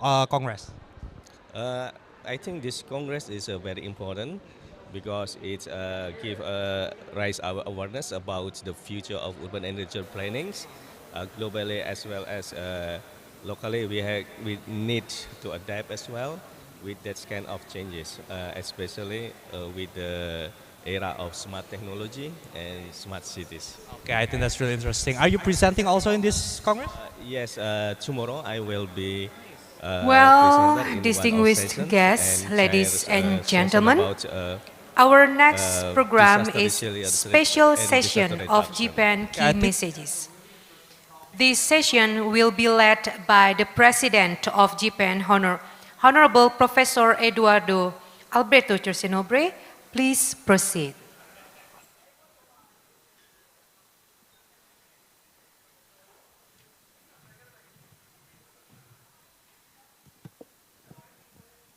Congress? Uh, I think this Congress is very important because it give rise our awareness about the future of urban and regional plannings globally as well as locally. We need to adapt as well with that kind of changes, especially with the era of smart technology and smart cities. Okay, I think that's really interesting. Are you presenting also in this Congress? Yes, tomorrow I will be presenter Well, in one of distinguished sessions guests, and share ladies and a session gentlemen, about our next program disaster is resilience special and disaster session of reduction. Japan Okay, I Key think Messages. This session will be led by the President of Japan, Honorable Professor Eduardo Alberto Cercinobre. Please proceed.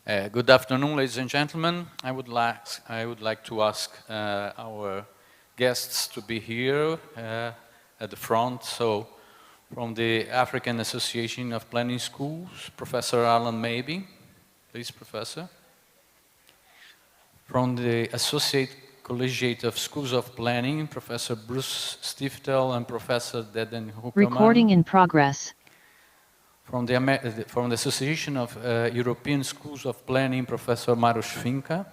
Good afternoon, ladies and gentlemen. I would like to ask our guests to be here at the front. So, from the African Association of Planning Schools, Professor Alan Maybe. Please, Professor. From the Associate Collegiate of Schools of Planning, Professor Bruce Stiftel and Professor Deden Huckerman. Recording in progress. From the Association of European Schools of Planning, Professor Maros Finca.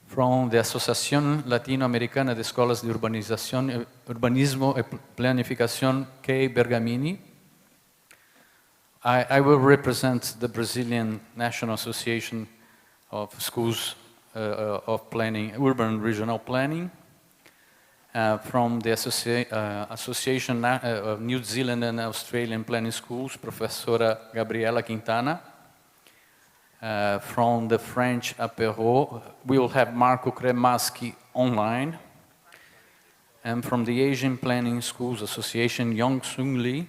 From the Asociación Latinoamericana de Escolas de Urbanismo y Planificación, Kay Bergamini. I will represent the Brazilian National Association of Schools of Planning, Urban and Regional Planning. From the Association of New Zealand and Australian Planning Schools, Professora Gabriela Quintana. From the French Apéro, we will have Marco Cremaschi online. And from the Asian Planning Schools Association, Yong Sung Lee.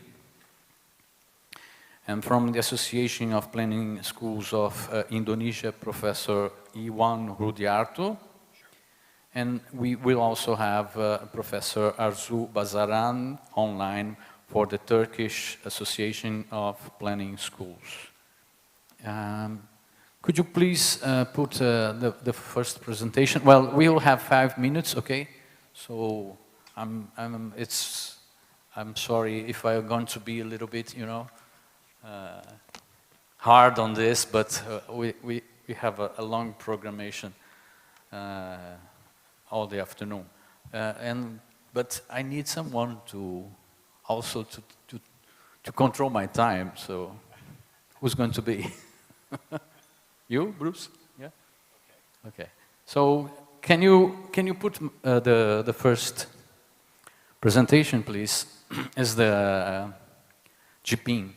And from the Association of Planning Schools of Indonesia, Professor Iwan Rudiarto. And we will also have Professor Arzu Bazaran online for the Turkish Association of Planning Schools. Could you please put the first presentation? Well, we will have 5 minutes, okay? So I'm sorry if I'm going to be a little bit, hard on this, but we have a long programmation. All the afternoon, but I need someone to also to control my time. So, who's going to be? You, Bruce? Yeah. Okay. So, can you put the first presentation, please? Is the GPIN.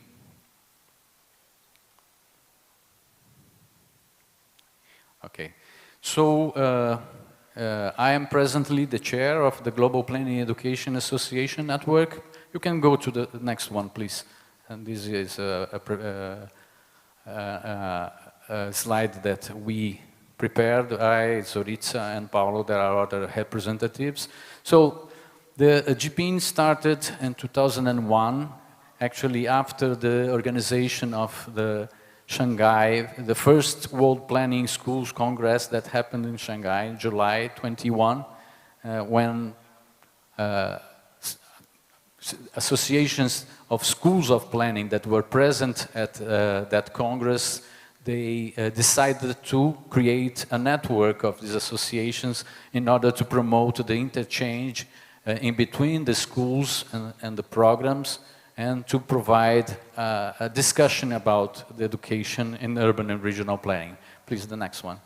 Okay. So. I am presently the chair of the Global Planning Education Association Network. You can go to the next one, please. And this is a slide that we prepared. I, Zoritza, and Paolo, there are other representatives. So the GPIN started in 2001, actually after the organization of the Shanghai, the first World Planning Schools Congress that happened in Shanghai in July 21, when associations of schools of planning that were present at that Congress, they decided to create a network of these associations in order to promote the interchange in between the schools and the programs, and to provide a discussion about the education in urban and regional planning. Please, the next one.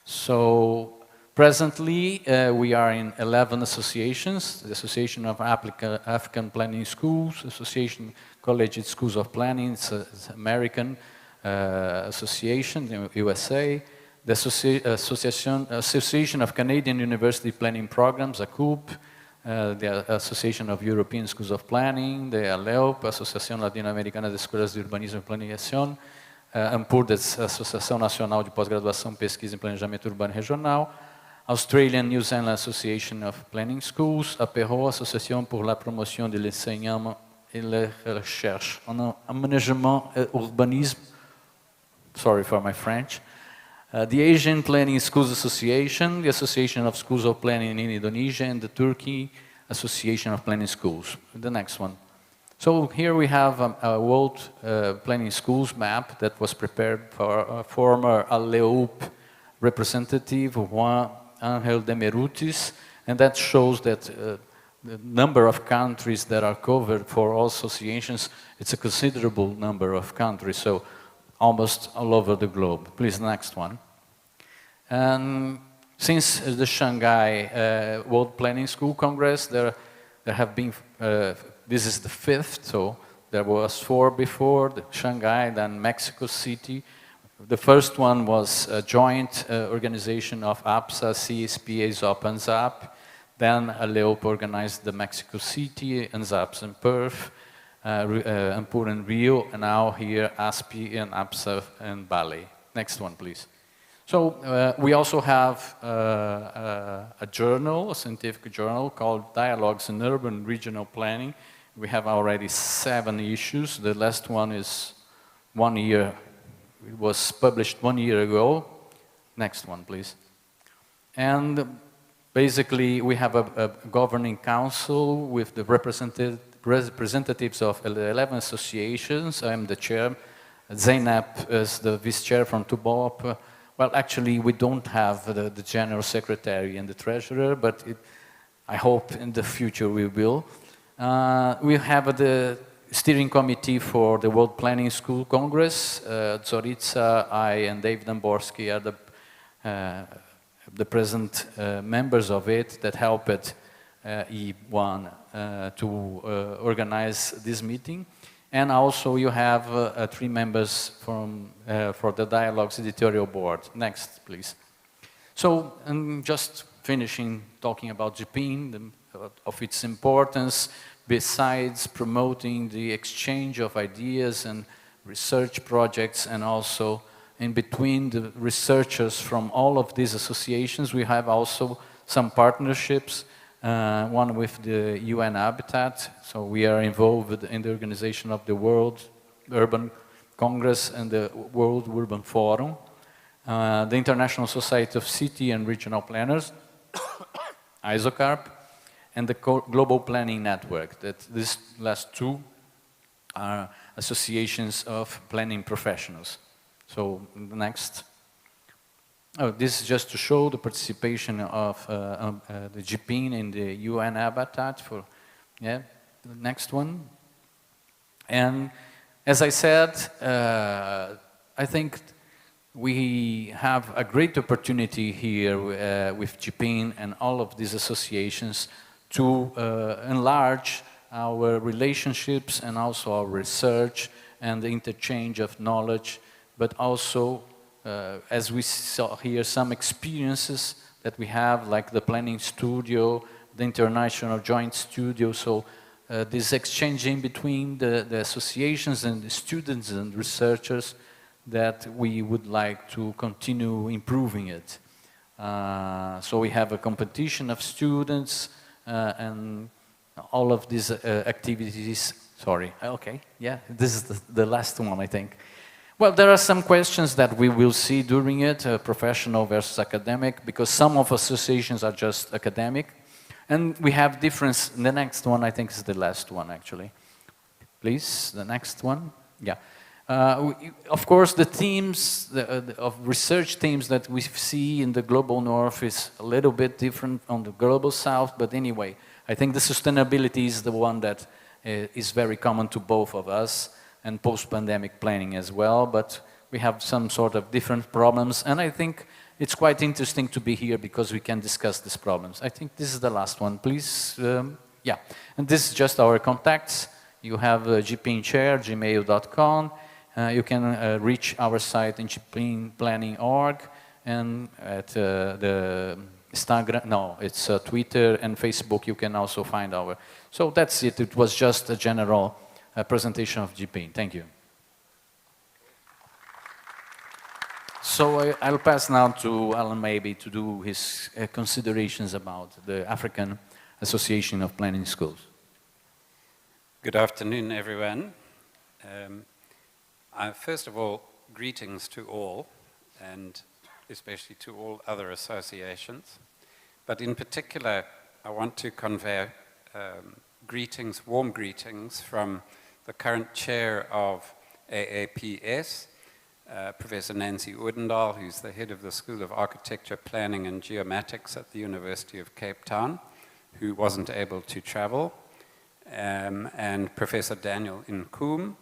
So, presently, we are in 11 associations: the Association of African Planning Schools, Association Collegiate Schools of Planning, it's an American association in the USA, the Association of Canadian University Planning Programs, ACUP, the Association of European Schools of Planning, the ALEUP, Associação Latino-Americana de Escolas de Urbanismo e Planeação, ANPUR, Associação Nacional de Pós-Graduação, Pesquisa em Planejamento Urbano Regional, Australian New Zealand Association of Planning Schools, APERO, Associação pour la Promotion de l'Enseignement et la recherche en aménagement et urbanisme. Sorry for my French. The Asian Planning Schools Association, the Association of Schools of Planning in Indonesia, and the Turkey Association of Planning Schools. The next one. So here we have a World Planning Schools map that was prepared for a former ALEUP representative, Juan Angel de Merutis, and that shows that the number of countries that are covered for all associations, it's a considerable number of countries, so almost all over the globe. Please, next one. And since the Shanghai World Planning School Congress, there have been, this is the 5th, so there was 4 before, the Shanghai, then Mexico City. The first one was a joint organization of APSA, CSP, ASOP, and ZAP. Then ALEUP organized the Mexico City, and ZAPs in Perth, Ampur and Rio, and now here ASPI and APSA and Bali. Next one, please. So we also have a journal, a scientific journal called Dialogues in Urban Regional Planning. We have already 7 issues. The last one is 1 year. It was published 1 year ago. Next one, please. And basically, we have a governing council with the representatives of 11 associations. I'm the chair. Zainab is the vice-chair from Tubop. Well, actually, we don't have the general secretary and the treasurer, but I hope in the future we will. We have the steering committee for the World Planning School Congress. Zorica, I, and Dave Domborski are the present members of it that helped E1 to organize this meeting. And also you have 3 members from, for the Dialogues editorial board. Next, please. So, just finishing talking about JPIN, of its importance, besides promoting the exchange of ideas and research projects, and also in between the researchers from all of these associations, we have also some partnerships, one with the UN Habitat, so we are involved in the organization of the World Urban Congress and the World Urban Forum, the International Society of City and Regional Planners, ISOCARP, and the Global Planning Network. That these last 2 are associations of planning professionals. So the next. Oh, this is just to show the participation of the JPIN in the UN Habitat. For, yeah, the next one. And as I said, I think we have a great opportunity here with JPIN and all of these associations to enlarge our relationships and also our research and the interchange of knowledge, but also, as we saw here, some experiences that we have, like the planning studio, the international joint studio. So this exchanging between the associations and the students and researchers, that we would like to continue improving it. So we have a competition of students and all of these activities. Sorry, okay, yeah, this is the last one, I think. Well, there are some questions that we will see during it, professional versus academic, because some of associations are just academic. And we have difference. The next one, I think, is the last one, actually. Please, the next one. Yeah. Of course, the themes of research themes that we see in the Global North is a little bit different on the Global South, but anyway, I think the sustainability is the one that is very common to both of us, and post-pandemic planning as well, but we have some sort of different problems, and I think it's quite interesting to be here because we can discuss these problems. I think this is the last one, please. Yeah, and this is just our contacts. You have GPIN chair, gmail.com. You can reach our site in gpinplanning.org, and at the Instagram, no, it's Twitter and Facebook. You can also find our. So that's it. It was just a general presentation of GPIN. Thank you. So I'll pass now to Alan maybe to do his considerations about the African Association of Planning Schools. Good afternoon, everyone. First of all, greetings to all, and especially to all other associations. But in particular, I want to convey greetings, warm greetings from the current chair of AAPS, Professor Nancy Odendaal, who's the head of the School of Architecture, Planning and Geomatics at the University of Cape Town, who wasn't able to travel, and Professor Daniel Nkoum,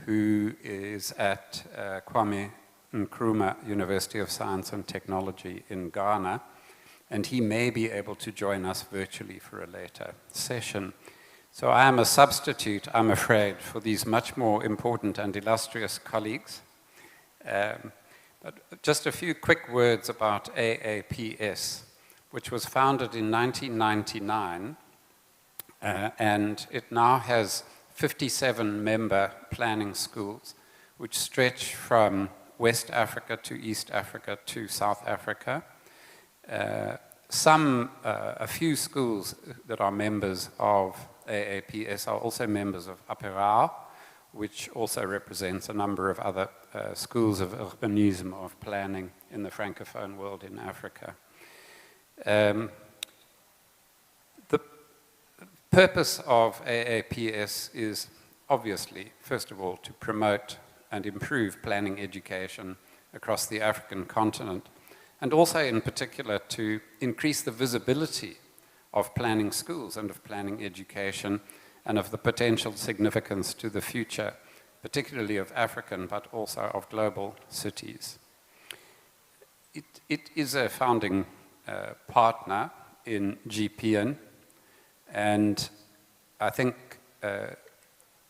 who is at Kwame Nkrumah University of Science and Technology in Ghana, and he may be able to join us virtually for a later session. So I am a substitute, I'm afraid, for these much more important and illustrious colleagues. But just a few quick words about AAPS, which was founded in 1999, and it now has 57 member planning schools, which stretch from West Africa to East Africa to South Africa. A few schools that are members of AAPS are also members of APERAO, which also represents a number of other schools of urbanism, of planning in the Francophone world in Africa. The purpose of AAPS is obviously, first of all, to promote and improve planning education across the African continent, and also in particular to increase the visibility of planning schools and of planning education and of the potential significance to the future, particularly of African but also of global cities. It is a founding partner in GPN, and I think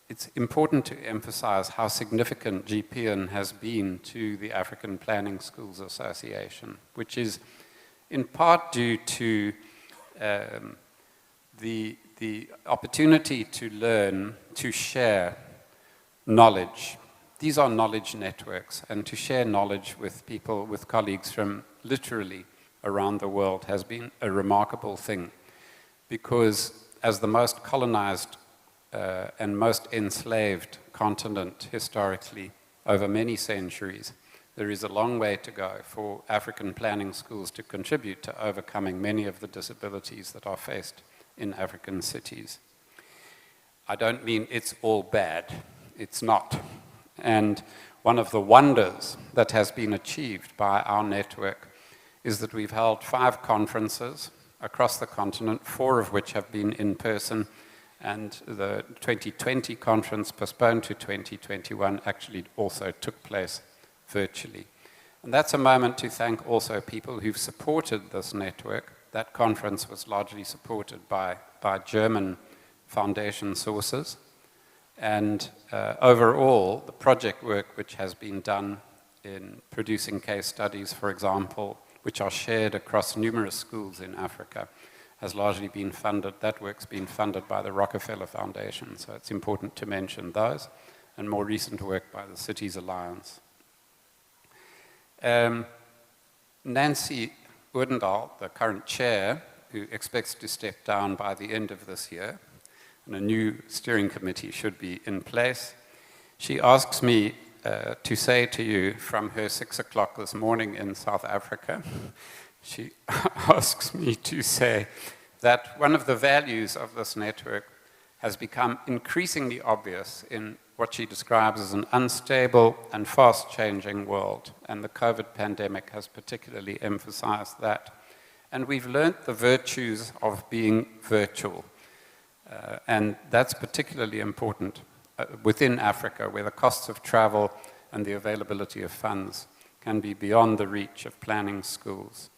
it's important to emphasize how significant GPN has been to the African Planning Schools Association, which is in part due to the opportunity to learn, to share knowledge. These are knowledge networks, and to share knowledge with people, with colleagues from literally around the world has been a remarkable thing, because as the most colonized and most enslaved continent historically over many centuries, there is a long way to go for African planning schools to contribute to overcoming many of the disabilities that are faced in African cities. I don't mean it's all bad. It's not. And one of the wonders that has been achieved by our network is that we've held 5 conferences across the continent, 4 of which have been in person, and the 2020 conference, postponed to 2021, actually also took place virtually. And that's a moment to thank also people who've supported this network. That conference was largely supported by German foundation sources. And overall, the project work which has been done in producing case studies, for example, which are shared across numerous schools in Africa, has largely been funded. That work's been funded by the Rockefeller Foundation, so it's important to mention those, and more recent work by the Cities Alliance. Nancy Odendaal, the current chair, who expects to step down by the end of this year, and a new steering committee should be in place, she asks me to say to you from her 6 o'clock this morning in South Africa, she asks me to say that one of the values of this network has become increasingly obvious in what she describes as an unstable and fast-changing world, and the COVID pandemic has particularly emphasized that. And we've learned the virtues of being virtual, and that's particularly important within Africa, where the costs of travel and the availability of funds can be beyond the reach of planning schools.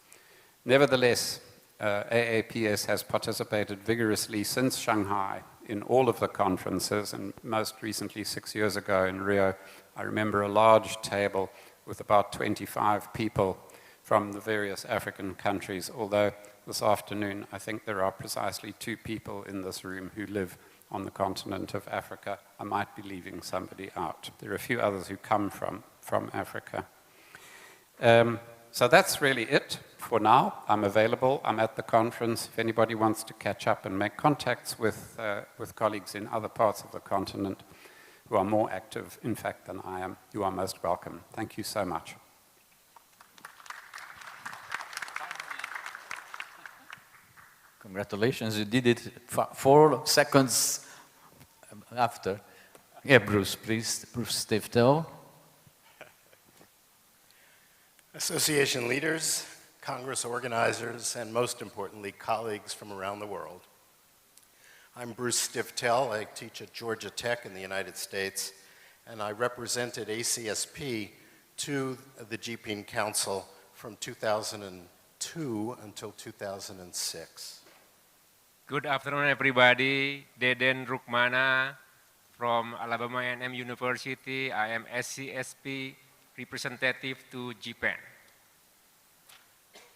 Nevertheless, AAPS has participated vigorously since Shanghai in all of the conferences, and most recently 6 years ago in Rio, I remember a large table with about 25 people from the various African countries, although this afternoon I think there are precisely 2 people in this room who live on the continent of Africa. I might be leaving somebody out. There are a few others who come from Africa. So that's really it for now. I'm available. I'm at the conference. If anybody wants to catch up and make contacts with colleagues in other parts of the continent who are more active, in fact, than I am, you are most welcome. Thank you so much. Congratulations, you did it 4 seconds after. Yeah, Bruce, please. Bruce Stiftel. Association leaders, Congress organizers, and most importantly, colleagues from around the world. I'm Bruce Stiftel. I teach at Georgia Tech in the United States, and I represented ACSP to the GPN Council from 2002 until 2006. Good afternoon, everybody. Deden Rukmana from Alabama A&M University. I am SCSP representative to Japan.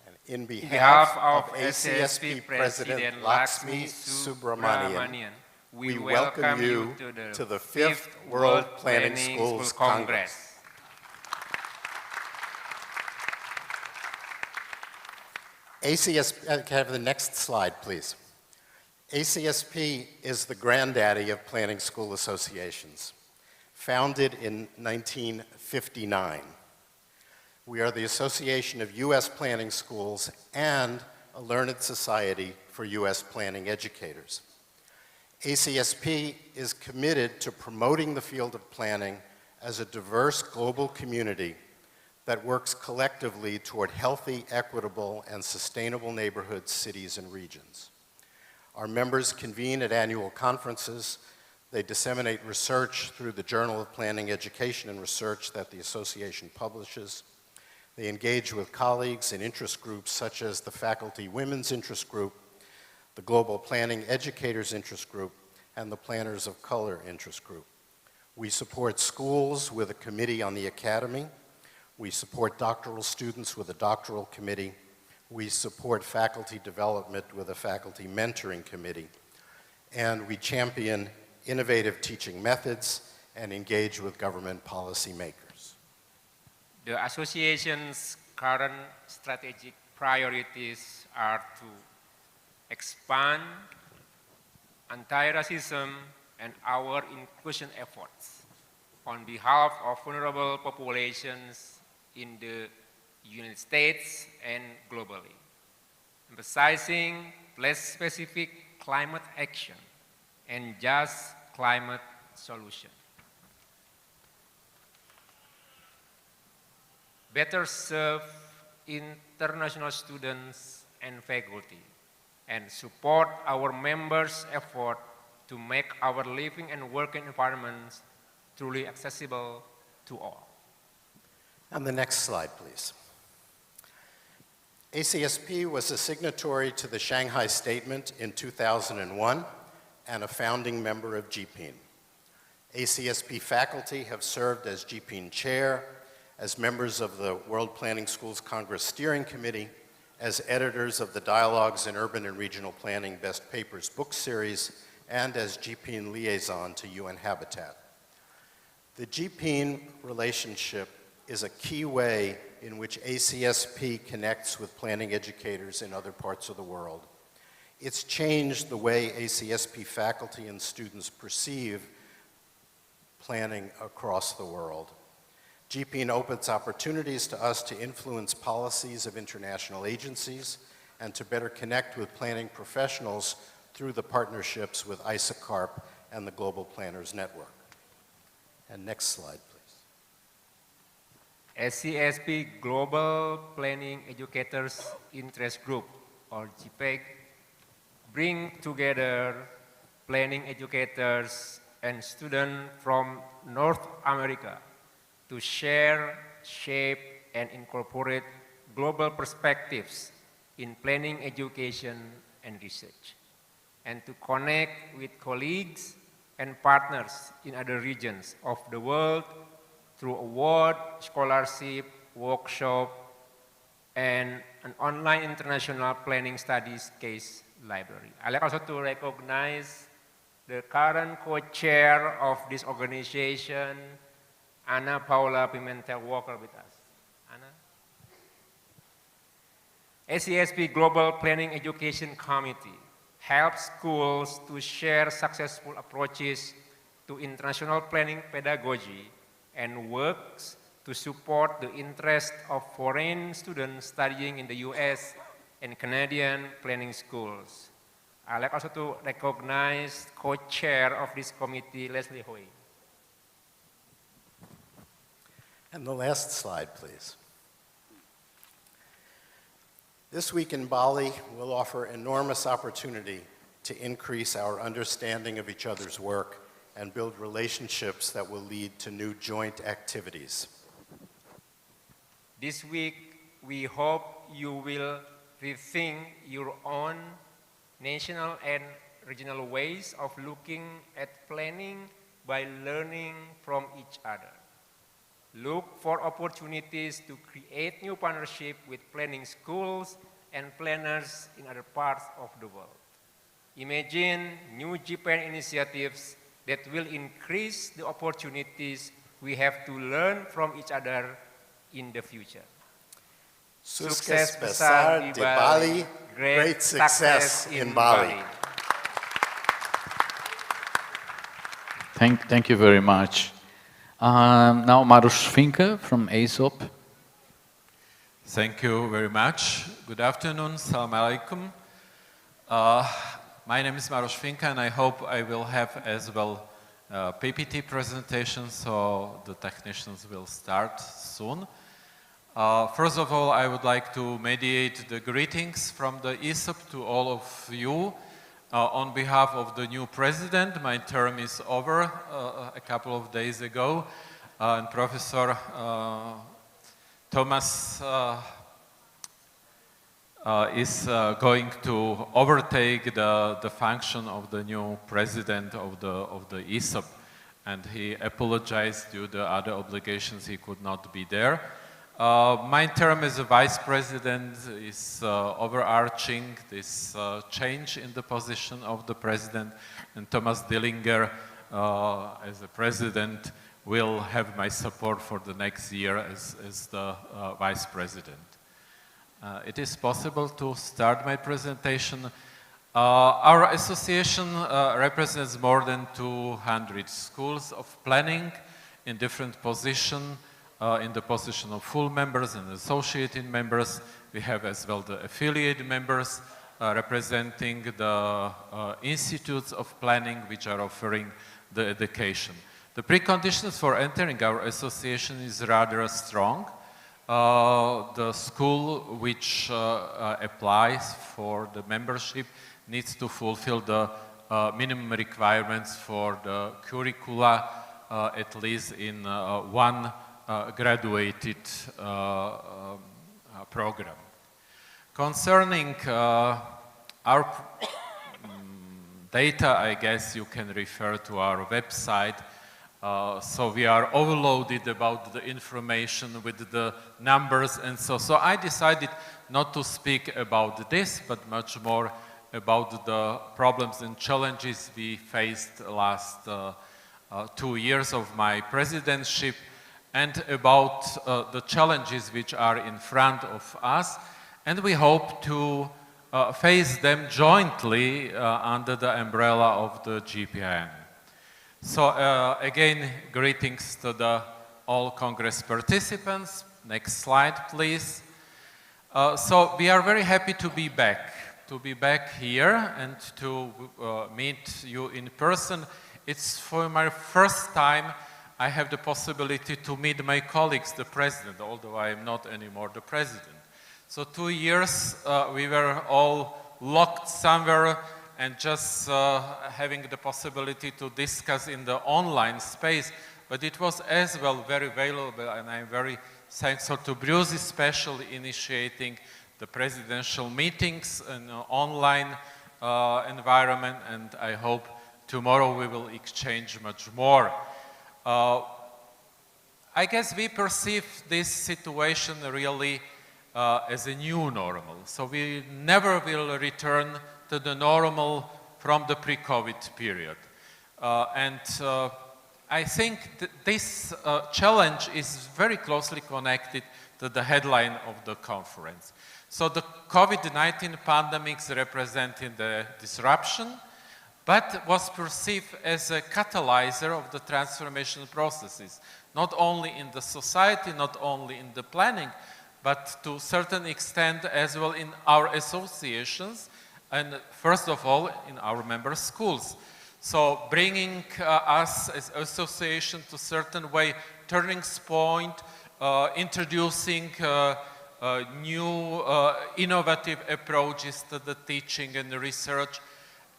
And in behalf of ACSP President Laxmi Subramanian, we welcome you to the 5th World Planning Schools Congress. ACSP, can I have the next slide, please? ACSP is the granddaddy of planning school associations. Founded in 1959. We are the Association of U.S. Planning Schools and a learned society for U.S. planning educators. ACSP is committed to promoting the field of planning as a diverse global community that works collectively toward healthy, equitable, and sustainable neighborhoods, cities, and regions. Our members convene at annual conferences. They disseminate research through the Journal of Planning, Education, and Research that the association publishes. They engage with colleagues in interest groups such as the Faculty Women's Interest Group, the Global Planning Educators Interest Group, and the Planners of Color Interest Group. We support schools with a committee on the academy. We support doctoral students with a doctoral committee. We support faculty development with a faculty mentoring committee. And we champion innovative teaching methods and engage with government policymakers. The association's current strategic priorities are to expand anti-racism and our inclusion efforts on behalf of vulnerable populations in the United States and globally, emphasizing place-specific climate action and just climate solution. Better serve international students and faculty, and support our members' effort to make our living and working environments truly accessible to all. And the next slide, please. ACSP was a signatory to the Shanghai Statement in 2001 and a founding member of GPN. ACSP faculty have served as GPN chair, as members of the World Planning Schools Congress Steering Committee, as editors of the Dialogues in Urban and Regional Planning Best Papers book series, and as GPN liaison to UN Habitat. The GPN relationship is a key way in which ACSP connects with planning educators in other parts of the world. It's changed the way ACSP faculty and students perceive planning across the world. GPN opens opportunities to us to influence policies of international agencies and to better connect with planning professionals through the partnerships with ISACARP and the Global Planners Network. And next slide, please. SCSP Global Planning Educators Interest Group, or GPEG, bring together planning educators and students from North America to share, shape, and incorporate global perspectives in planning education and research, and to connect with colleagues and partners in other regions of the world through award, scholarship, workshop, and an online international planning studies case library. I'd like also to recognize the current co-chair of this organization, Ana Paula Pimentel Walker, with us. Ana? ACSP Global Planning Education Committee helps schools to share successful approaches to international planning pedagogy and works to support the interest of foreign students studying in the US and Canadian planning schools. I'd like also to recognize co-chair of this committee, Leslie Hoy. And the last slide, please. This week in Bali will offer enormous opportunity to increase our understanding of each other's work and build relationships that will lead to new joint activities. This week, we hope you will rethink your own national and regional ways of looking at planning by learning from each other. Look for opportunities to create new partnerships with planning schools and planners in other parts of the world. Imagine new Japan initiatives that will increase the opportunities we have to learn from each other in the future. Sukses besar di Bali, great success in Bali. Thank you very much. Now Maros Finka from ASOP. Thank you very much. Good afternoon, Assalamu alaikum. My name is Maros Finka and I hope I will have as well PPT presentation, so the technicians will start soon. First of all, I would like to mediate the greetings from the ESOP to all of you. On behalf of the new president, my term is over a couple of days ago, and Professor Thomas is going to overtake the function of the new president of the ESOP, and he apologized due to other obligations he could not be there. My term as a vice president is overarching this change in the position of the president, and Thomas Dillinger as a president will have my support for the next year as the vice president. It is possible to start my presentation. Our association represents more than 200 schools of planning in different positions. In the position of full members and associated members. We have as well the affiliate members representing the institutes of planning which are offering the education. The preconditions for entering our association is rather strong. The school which applies for the membership needs to fulfill the minimum requirements for the curricula, at least in one graduated program. Concerning our data, I guess you can refer to our website. So we are overloaded about the information with the numbers and so I decided not to speak about this, but much more about the problems and challenges we faced the last 2 years of my presidency, and about the challenges which are in front of us, and we hope to face them jointly under the umbrella of the GPN. So again, greetings to all Congress participants. Next slide, please. So we are very happy to be back here and to meet you in person. It's for my first time I have the possibility to meet my colleagues, the president, although I am not anymore the president. So 2 years we were all locked somewhere and just having the possibility to discuss in the online space, but it was as well very valuable, and I'm very thankful to Bruce especially initiating the presidential meetings in an online environment, and I hope tomorrow we will exchange much more. I guess we perceive this situation really as a new normal. So we never will return to the normal from the pre-COVID period. I think this challenge is very closely connected to the headline of the conference. So the COVID-19 pandemic represented the disruption, but was perceived as a catalyzer of the transformation processes, not only in the society, not only in the planning, but to a certain extent as well in our associations, and first of all in our member schools. So bringing us as association to a certain way, turning point, introducing new innovative approaches to the teaching and the research.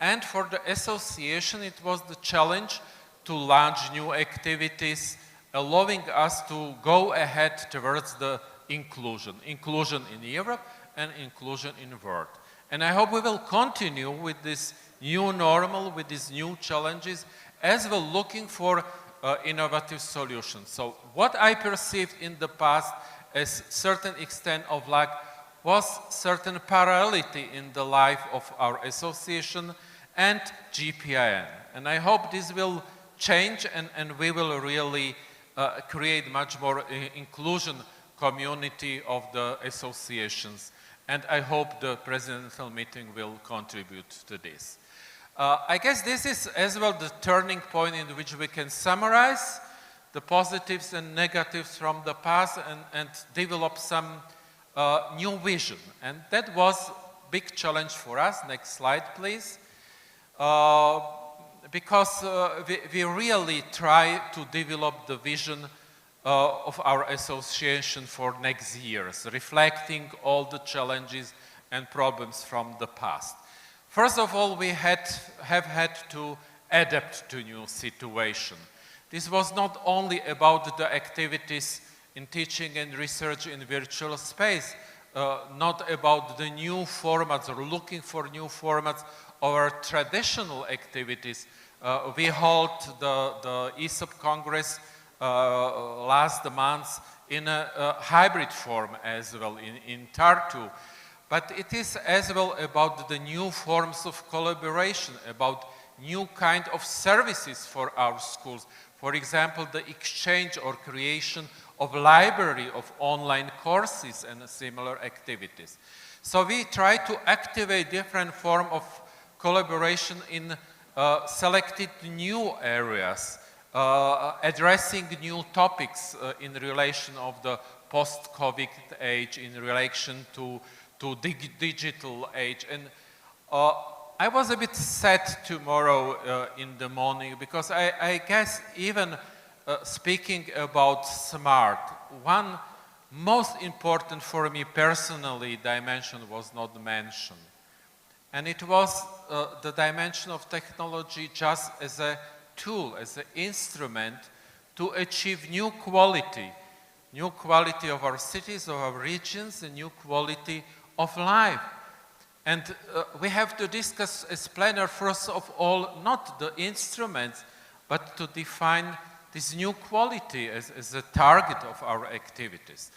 And for the association, it was the challenge to launch new activities, allowing us to go ahead towards the inclusion in Europe and inclusion in the world. And I hope we will continue with this new normal, with these new challenges, as well looking for innovative solutions. So what I perceived in the past as certain extent of lack was certain parallelity in the life of our association and GPIN. And I hope this will change and we will really create much more inclusion community of the associations. And I hope the presidential meeting will contribute to this. I guess this is as well the turning point in which we can summarize the positives and negatives from the past and develop some new vision. And that was a big challenge for us. Next slide, please. Because we really try to develop the vision of our association for next years, reflecting all the challenges and problems from the past. First of all, we have had to adapt to new situation. This was not only about the activities in teaching and research in virtual space, not about the new formats or looking for new formats of our traditional activities. We held the ESOP Congress last month in a hybrid form as well in Tartu. But it is as well about the new forms of collaboration, about new kind of services for our schools. For example, the exchange or creation of library of online courses and similar activities. So we try to activate different form of collaboration in selected new areas, addressing new topics in relation of the post-COVID age, in relation to digital age. And I was a bit sad tomorrow in the morning because I guess even speaking about smart, one most important for me personally dimension was not mentioned. And it was the dimension of technology just as a tool, as an instrument to achieve new quality of our cities, of our regions, and new quality of life. And we have to discuss as plenary, first of all, not the instruments, but to define this new quality as a target of our activities.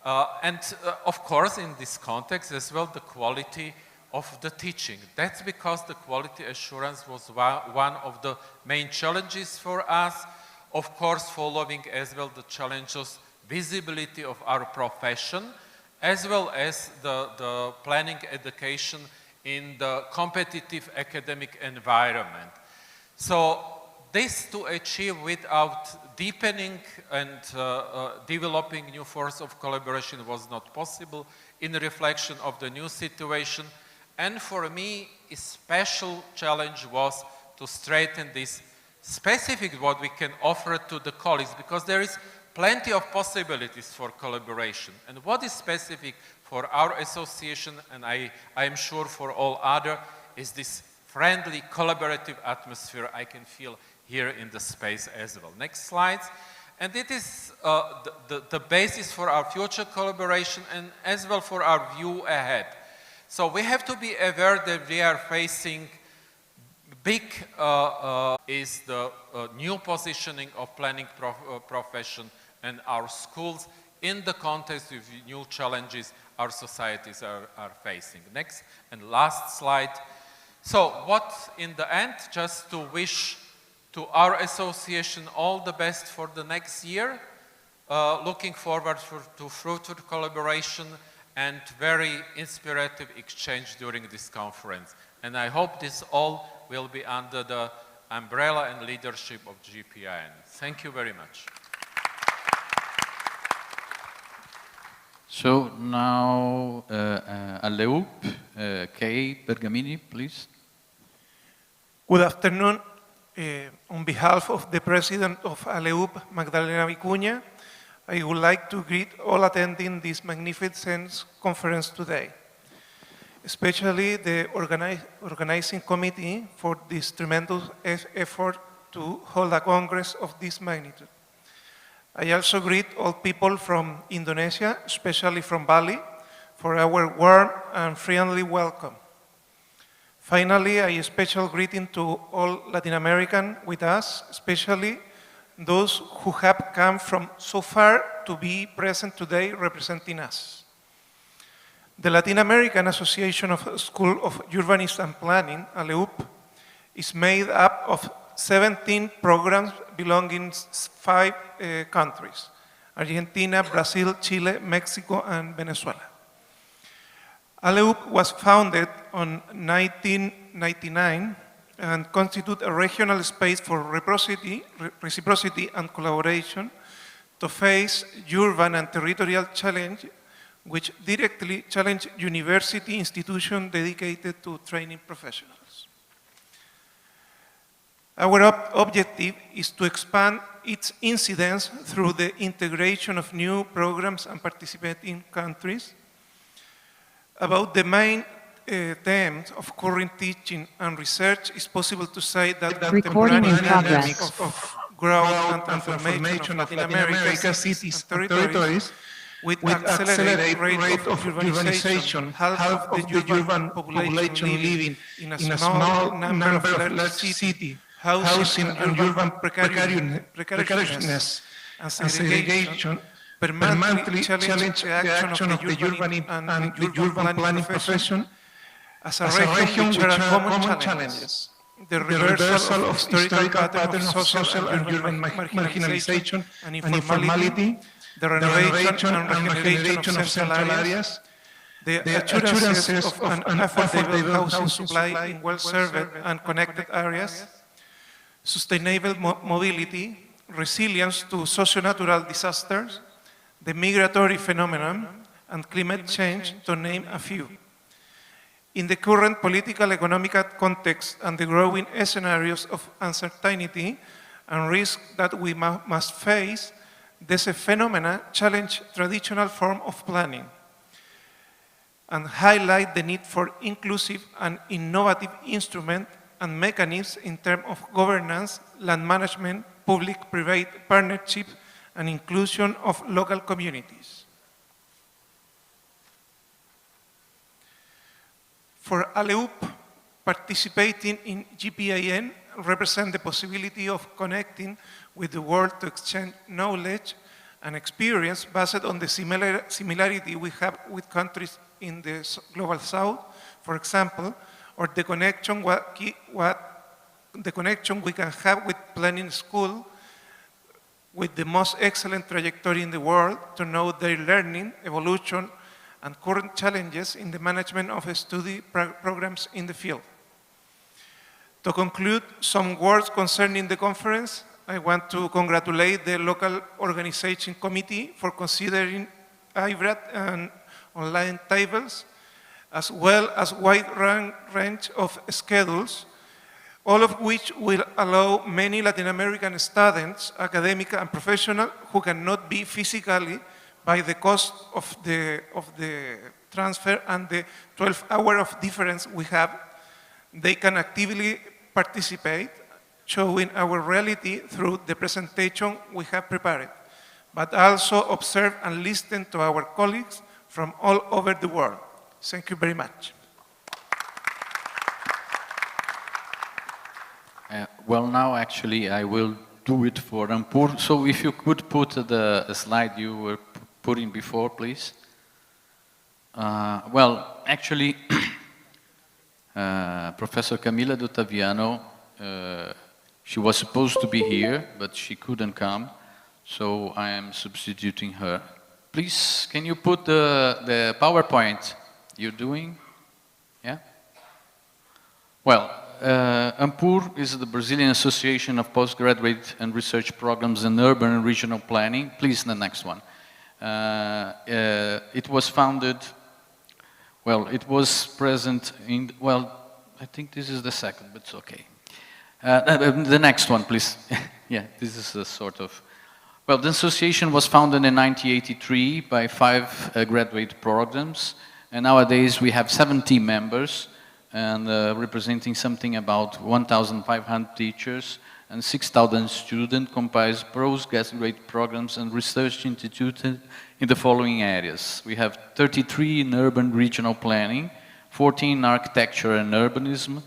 And of course, in this context as well, the quality of the teaching. That's because the quality assurance was one of the main challenges for us. Of course, following as well the challenges, visibility of our profession, as well as the planning education in the competitive academic environment. So this to achieve without deepening and developing new forms of collaboration was not possible in reflection of the new situation. And for me, a special challenge was to straighten this specific what we can offer to the colleagues, because there is plenty of possibilities for collaboration. And what is specific for our association, and I am sure for all other, is this friendly, collaborative atmosphere I can feel here in the space as well. Next slide. And it is the basis for our future collaboration and as well for our view ahead. So we have to be aware that we are facing big is the new positioning of planning profession and our schools in the context of new challenges our societies are facing. Next and last slide. So what in the end, just to wish to our association all the best for the next year. Looking forward to fruitful collaboration and very inspirative exchange during this conference. And I hope this all will be under the umbrella and leadership of GPIN. Thank you very much. So now, Alleup, Kay Bergamini, please. Good afternoon. On behalf of the President of Alleup, Magdalena Vicuña, I would like to greet all attending this magnificent conference today, especially the organizing committee for this tremendous effort to hold a congress of this magnitude. I also greet all people from Indonesia, especially from Bali, for our warm and friendly welcome. Finally, a special greeting to all Latin Americans with us, especially those who have come from so far to be present today representing us. The Latin American Association of School of Urbanism and Planning, ALEUP, is made up of 17 programs belonging to 5 countries: Argentina, Brazil, Chile, Mexico, and Venezuela. ALEUP was founded in 1999 and constitutes a regional space for reciprocity and collaboration to face urban and territorial challenges which directly challenge university institutions dedicated to training professionals. Our objective is to expand its incidence through the integration of new programs and participating countries. About the main themes of current teaching and research, it's possible to say that the Recording in dynamics progress. of growth and transformation of Latin America's cities and territories with accelerated rate of urbanization, half of the urban population living in a small number of large cities, housing and urban precariousness and segregation permanently challenge the action of the urban and the urban planning profession as a region which are common challenges. The reversal of historical patterns of social and urban marginalization and informality, the renovation and regeneration of central areas, the assurances of an affordable housing supply in well-served and connected areas, sustainable mobility, resilience to socio-natural disasters, the migratory phenomenon, and climate change, to name a few. In the current political economic context and the growing scenarios of uncertainty and risk that we must face, these phenomena challenge traditional form of planning and highlight the need for inclusive and innovative instruments and mechanisms in terms of governance, land management, public-private partnership, and inclusion of local communities. For ALEUP, participating in GPIN represents the possibility of connecting with the world to exchange knowledge and experience based on the similarity we have with countries in the Global South, for example, or the connection we can have with planning school with the most excellent trajectory in the world to know their learning, evolution, and current challenges in the management of study programs in the field. To conclude, some words concerning the conference. I want to congratulate the local organization committee for considering hybrid and online tables, as well as a wide range of schedules, all of which will allow many Latin American students, academic and professional, who cannot be physically by the cost of the transfer and the 12 hours of difference we have. They can actively participate, showing our reality through the presentation we have prepared, but also observe and listen to our colleagues from all over the world. Thank you very much. Well, now actually I will do it for Rampur. So if you could put the slide you were putting before, please. Well, actually, Professor Camila D'Ottaviano She was supposed to be here, but she couldn't come, so I am substituting her. Please, can you put the PowerPoint you're doing? Yeah? Well, AMPUR is the Brazilian Association of Postgraduate and Research Programs in Urban and Regional Planning. Please, the next one. It was founded, well, it was present in, well, I think this is the second, but it's okay. The next one, please. Yeah, this is a sort of, well, the association was founded in 1983 by 5 graduate programs, and nowadays we have 70 members, and representing something about 1,500 teachers and 6,000 students, comprise postgraduate programs and research institutes in the following areas. We have 33 in urban regional planning, 14 in architecture and urbanism,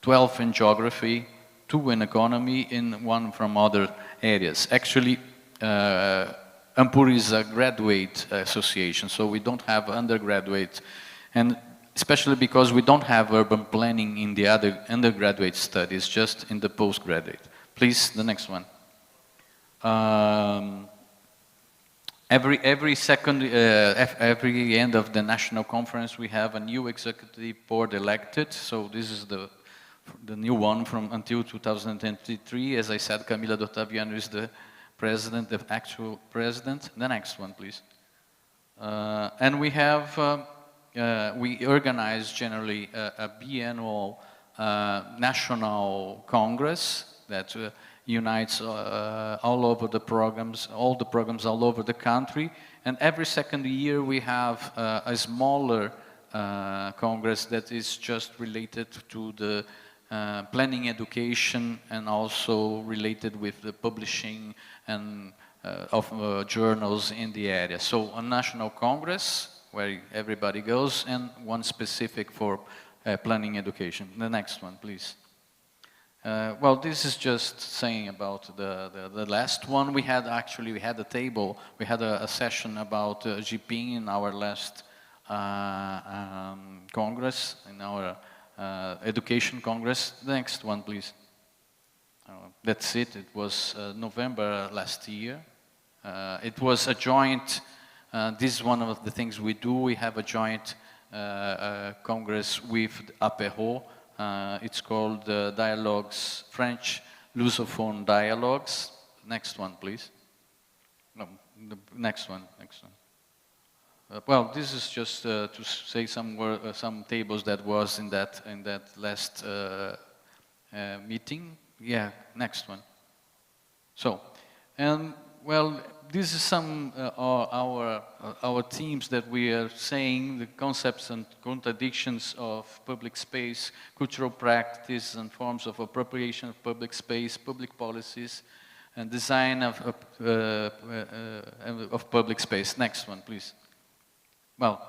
12 in geography, 2 in economy, and 1 from other areas. Actually, AMPUR is a graduate association, so we don't have undergraduate, and especially because we don't have urban planning in the other undergraduate studies, just in the postgraduate. Please, the next one. Every end of the national conference, we have a new executive board elected. So this is the new one from until 2023. As I said, Camila D'Ottaviano is the president, the actual president. The next one, please. And we have. We organize generally a biannual national congress that unites all over the programs, all the programs all over the country. And every second year we have a smaller congress that is just related to the planning education and also related with the publishing and of journals in the area. So a national congress where everybody goes, and one specific for planning education. The next one, please. Well, this is just saying about the last one. We had a table, we had a session about GPing in our last congress, in our education congress. The next one, please. That's it. It was November last year. It was a joint. This is one of the things we do. We have a joint congress with APERO. It's called Dialogues, French Lusophone Dialogues. Next one, please. No, the next one. Well, this is just to say some tables that was in that last meeting. Yeah, next one. So, and well, this is some our themes that we are saying, the concepts and contradictions of public space, cultural practice and forms of appropriation of public space, public policies, and design of public space. Next one, please. Well,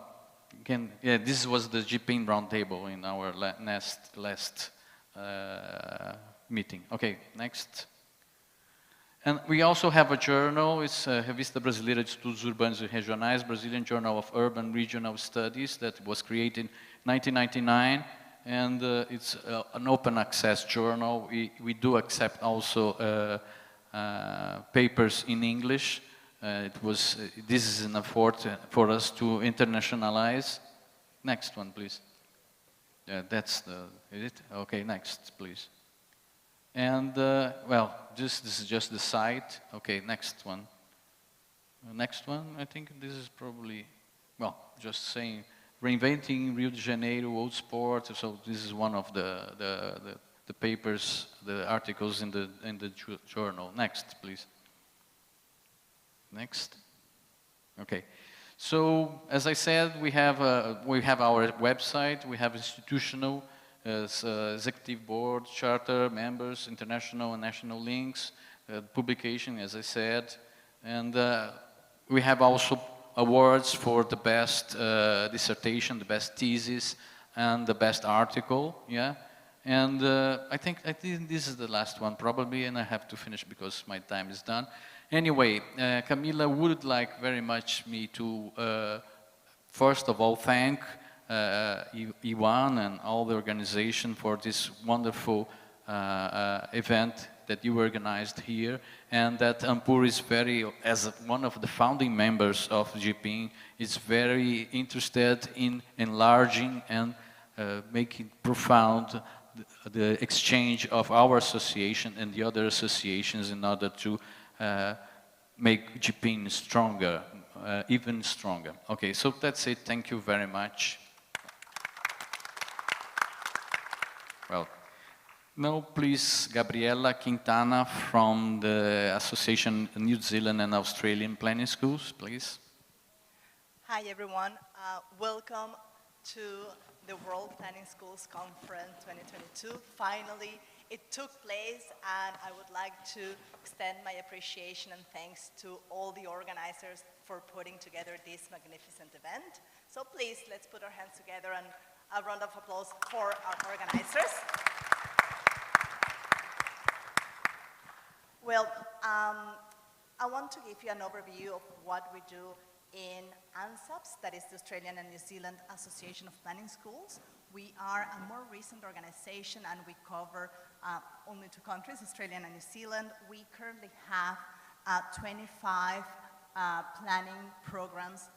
again, yeah, this was the GPIN roundtable in our last meeting. Okay, next. And we also have a journal, it's Revista Brasileira de Estudos Urbanos e Regionais, Brazilian Journal of Urban Regional Studies, that was created in 1999, and it's an open access journal. We do accept also papers in English. This is an effort for us to internationalize. Next one, please. Is it? Okay, next, please. And, well, this is just the site. Okay, next one. Next one, I think this is probably, well, just saying, reinventing Rio de Janeiro, old sport. So this is one of the papers, the articles in the journal. Next, please. Next. Okay. So, as I said, we have our website, we have institutional, executive board, charter, members, international and national links, publication, as I said, and we have also awards for the best dissertation, the best thesis, and the best article, yeah. And I think this is the last one probably, and I have to finish because my time is done. Anyway, Camila would like very much me to, first of all, thank Iwan and all the organization for this wonderful event that you organized here, and that Ampur is very, as one of the founding members of GPIN, is very interested in enlarging and making profound the exchange of our association and the other associations in order to make GPIN stronger, even stronger. Okay, so that's it. Thank you very much. Well, now please, Gabriela Quintana from the Association New Zealand and Australian Planning Schools, please. Hi everyone, welcome to the World Planning Schools Conference 2022. Finally, it took place, and I would like to extend my appreciation and thanks to all the organizers for putting together this magnificent event. So please, let's put our hands together and a round of applause for our organizers. Well, I want to give you an overview of what we do in ANSAPS, that is the Australian and New Zealand Association of Planning Schools. We are a more recent organization and we cover only 2 countries, Australia and New Zealand. We currently have 25 planning programs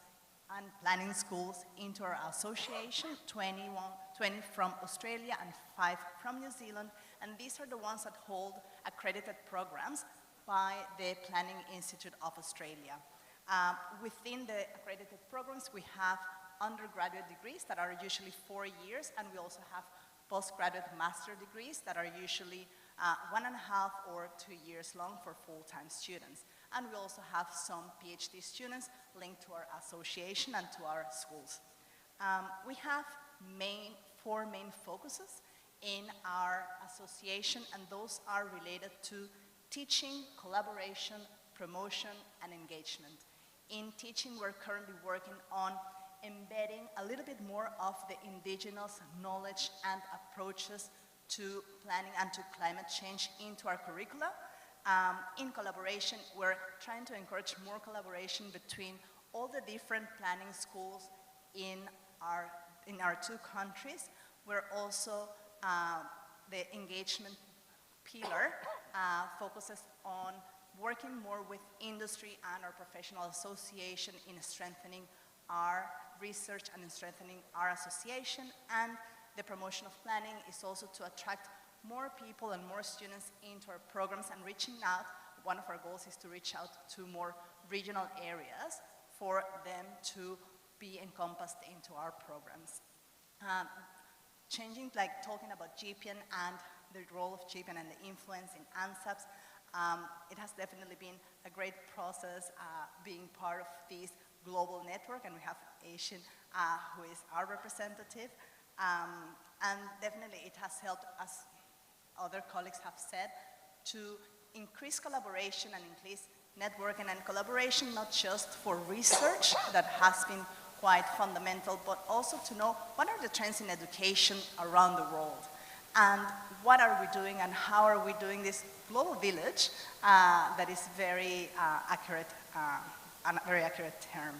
and planning schools into our association, 20 from Australia and 5 from New Zealand, and these are the ones that hold accredited programs by the Planning Institute of Australia. Within the accredited programs, we have undergraduate degrees that are usually 4 years, and we also have postgraduate master degrees that are usually 1.5 or 2 years long for full-time students. And we also have some PhD students linked to our association and to our schools. We have 4 main focuses in our association, and those are related to teaching, collaboration, promotion, and engagement. In teaching, we're currently working on embedding a little bit more of the indigenous knowledge and approaches to planning and to climate change into our curricula. In collaboration, we're trying to encourage more collaboration between all the different planning schools in our 2 countries. We're also, the engagement pillar focuses on working more with industry and our professional association in strengthening our research and in strengthening our association. And the promotion of planning is also to attract more people and more students into our programs and reaching out. One of our goals is to reach out to more regional areas for them to be encompassed into our programs. Talking about GPIN and the role of GPIN and the influence in ANSAPS, it has definitely been a great process being part of this global network, and we have Asian who is our representative. And definitely it has helped, as other colleagues have said, to increase collaboration and increase networking and collaboration, not just for research that has been quite fundamental, but also to know what are the trends in education around the world. And what are we doing and how are we doing this global village that is very accurate, a very accurate term.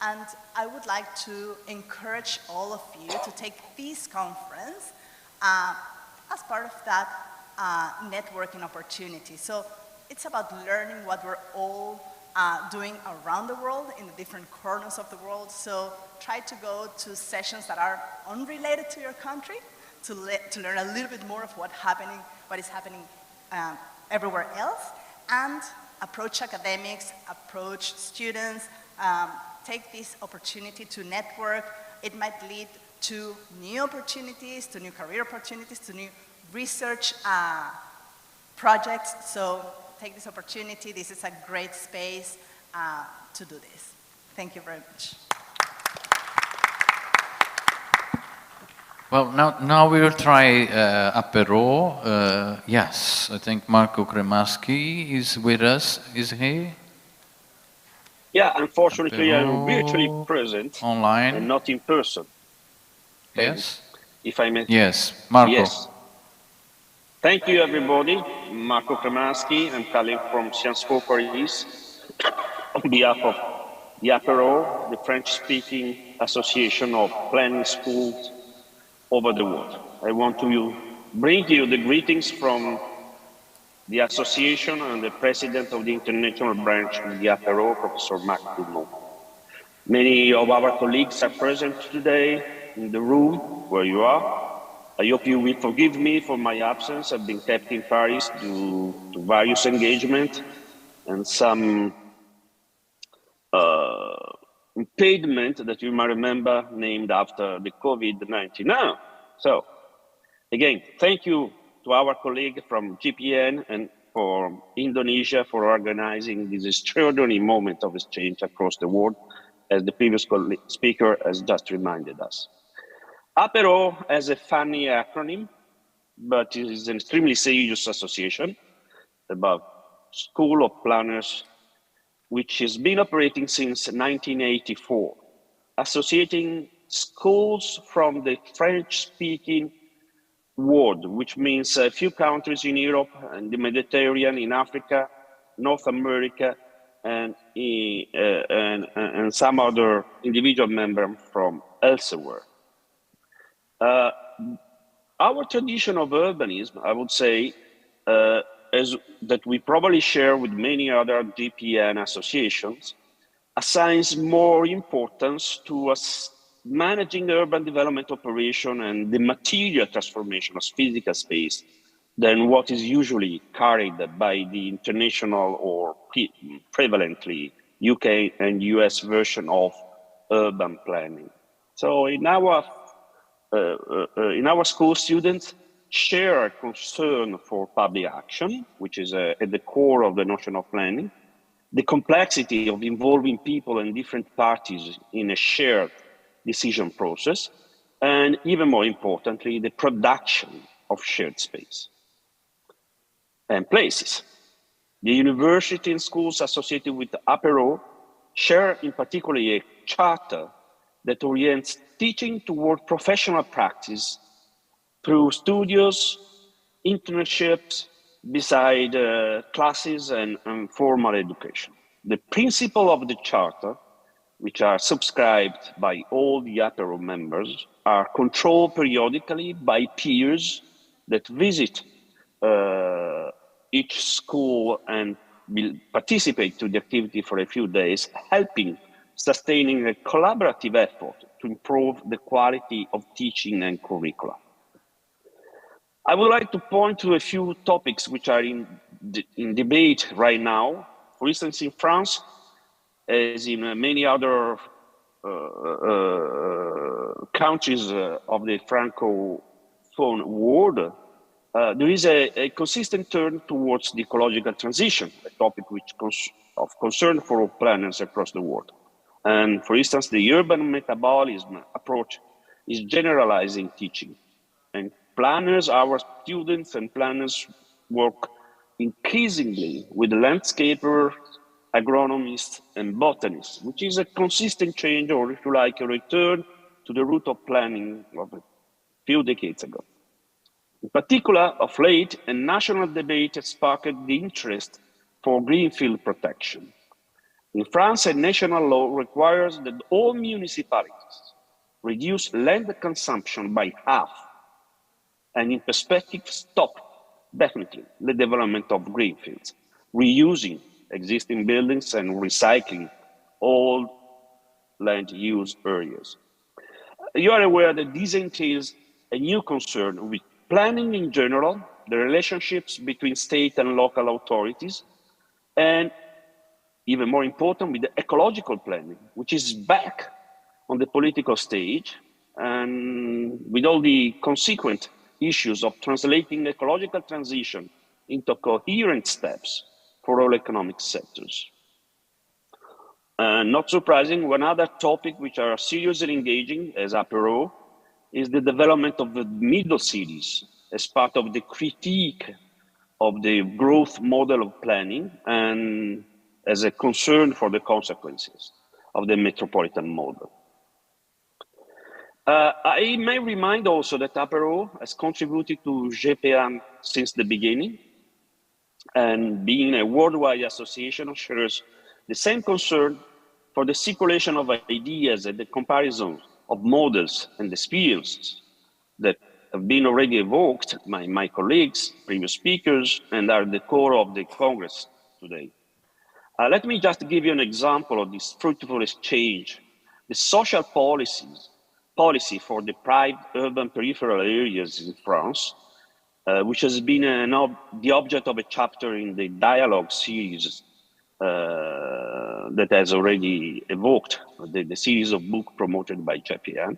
And I would like to encourage all of you to take this conference as part of that networking opportunity. So it's about learning what we're all doing around the world in the different corners of the world. So try to go to sessions that are unrelated to your country to learn a little bit more of what is happening everywhere else, and approach academics, approach students, take this opportunity to network. It might lead to new opportunities, to new career opportunities, to new research projects. So take this opportunity. This is a great space to do this. Thank you very much. Well, now we will try apero. Yes, I think Marco Kremaski is with us. Is he? Yeah, unfortunately, Apero I'm virtually present online and not in person. Yes. If I may. Yes, Marco. Yes. Thank you, everybody. Marco Kremaski. I'm calling from Sciences Po Paris on behalf of the Apero, the French-speaking association of planning schools over the world. I want to bring you the greetings from the association and the president of the international branch of the APRO, Professor Marc Dumont. Many of our colleagues are present today in the room where you are. I hope you will forgive me for my absence. I've been kept in Paris due to various engagements and some impediment that you might remember named after the COVID-19 now. So again, thank you to our colleague from GPN and for Indonesia for organizing this extraordinary moment of exchange across the world, as the previous speaker has just reminded us. APERO has a funny acronym, but it is an extremely serious association about School of Planners, which has been operating since 1984, associating schools from the French-speaking world, which means a few countries in Europe and the Mediterranean, in Africa, North America, and some other individual members from elsewhere. Our tradition of urbanism, I would say, is that we probably share with many other GPN associations, assigns more importance to us managing urban development operation and the material transformation of physical space than what is usually carried by the international or prevalently UK and US version of urban planning. So in our school, students share a concern for public action, which is at the core of the notion of planning, the complexity of involving people and different parties in a shared decision process, and even more importantly, the production of shared space and places. The university and schools associated with APERO share in particular a charter that orients teaching toward professional practice through studios, internships, beside classes and formal education. The principles of the charter, which are subscribed by all the APERO members, are controlled periodically by peers that visit each school and will participate to the activity for a few days, helping sustaining a collaborative effort to improve the quality of teaching and curricula. I would like to point to a few topics which are in debate right now. For instance, in France, as in many other countries of the Francophone world, there is a consistent turn towards the ecological transition, a topic which of concern for all planners across the world. And for instance, the urban metabolism approach is generalizing teaching. And planners, our students and planners work increasingly with landscapers, agronomists, and botanists, which is a consistent change, or if you like, a return to the root of planning of a few decades ago. In particular, of late, a national debate has sparked the interest for greenfield protection. In France, a national law requires that all municipalities reduce land consumption by half, and in perspective, stop definitely the development of greenfields, reusing existing buildings and recycling old land use areas. You are aware that this entails a new concern with planning in general, the relationships between state and local authorities, and even more important, with the ecological planning, which is back on the political stage, and with all the consequent issues of translating ecological transition into coherent steps for all economic sectors. Not surprising, one other topic which are seriously engaging as APERO is the development of the middle cities as part of the critique of the growth model of planning and as a concern for the consequences of the metropolitan model. I may remind also that APERO has contributed to GPN since the beginning, and being a worldwide association shares the same concern for the circulation of ideas and the comparison of models and experiences that have been already evoked by my colleagues, previous speakers, and are the core of the Congress today. Let me just give you an example of this fruitful exchange. The social policy for deprived urban peripheral areas in France, which has been the object of a chapter in the dialogue series that has already evoked the series of books promoted by JPN.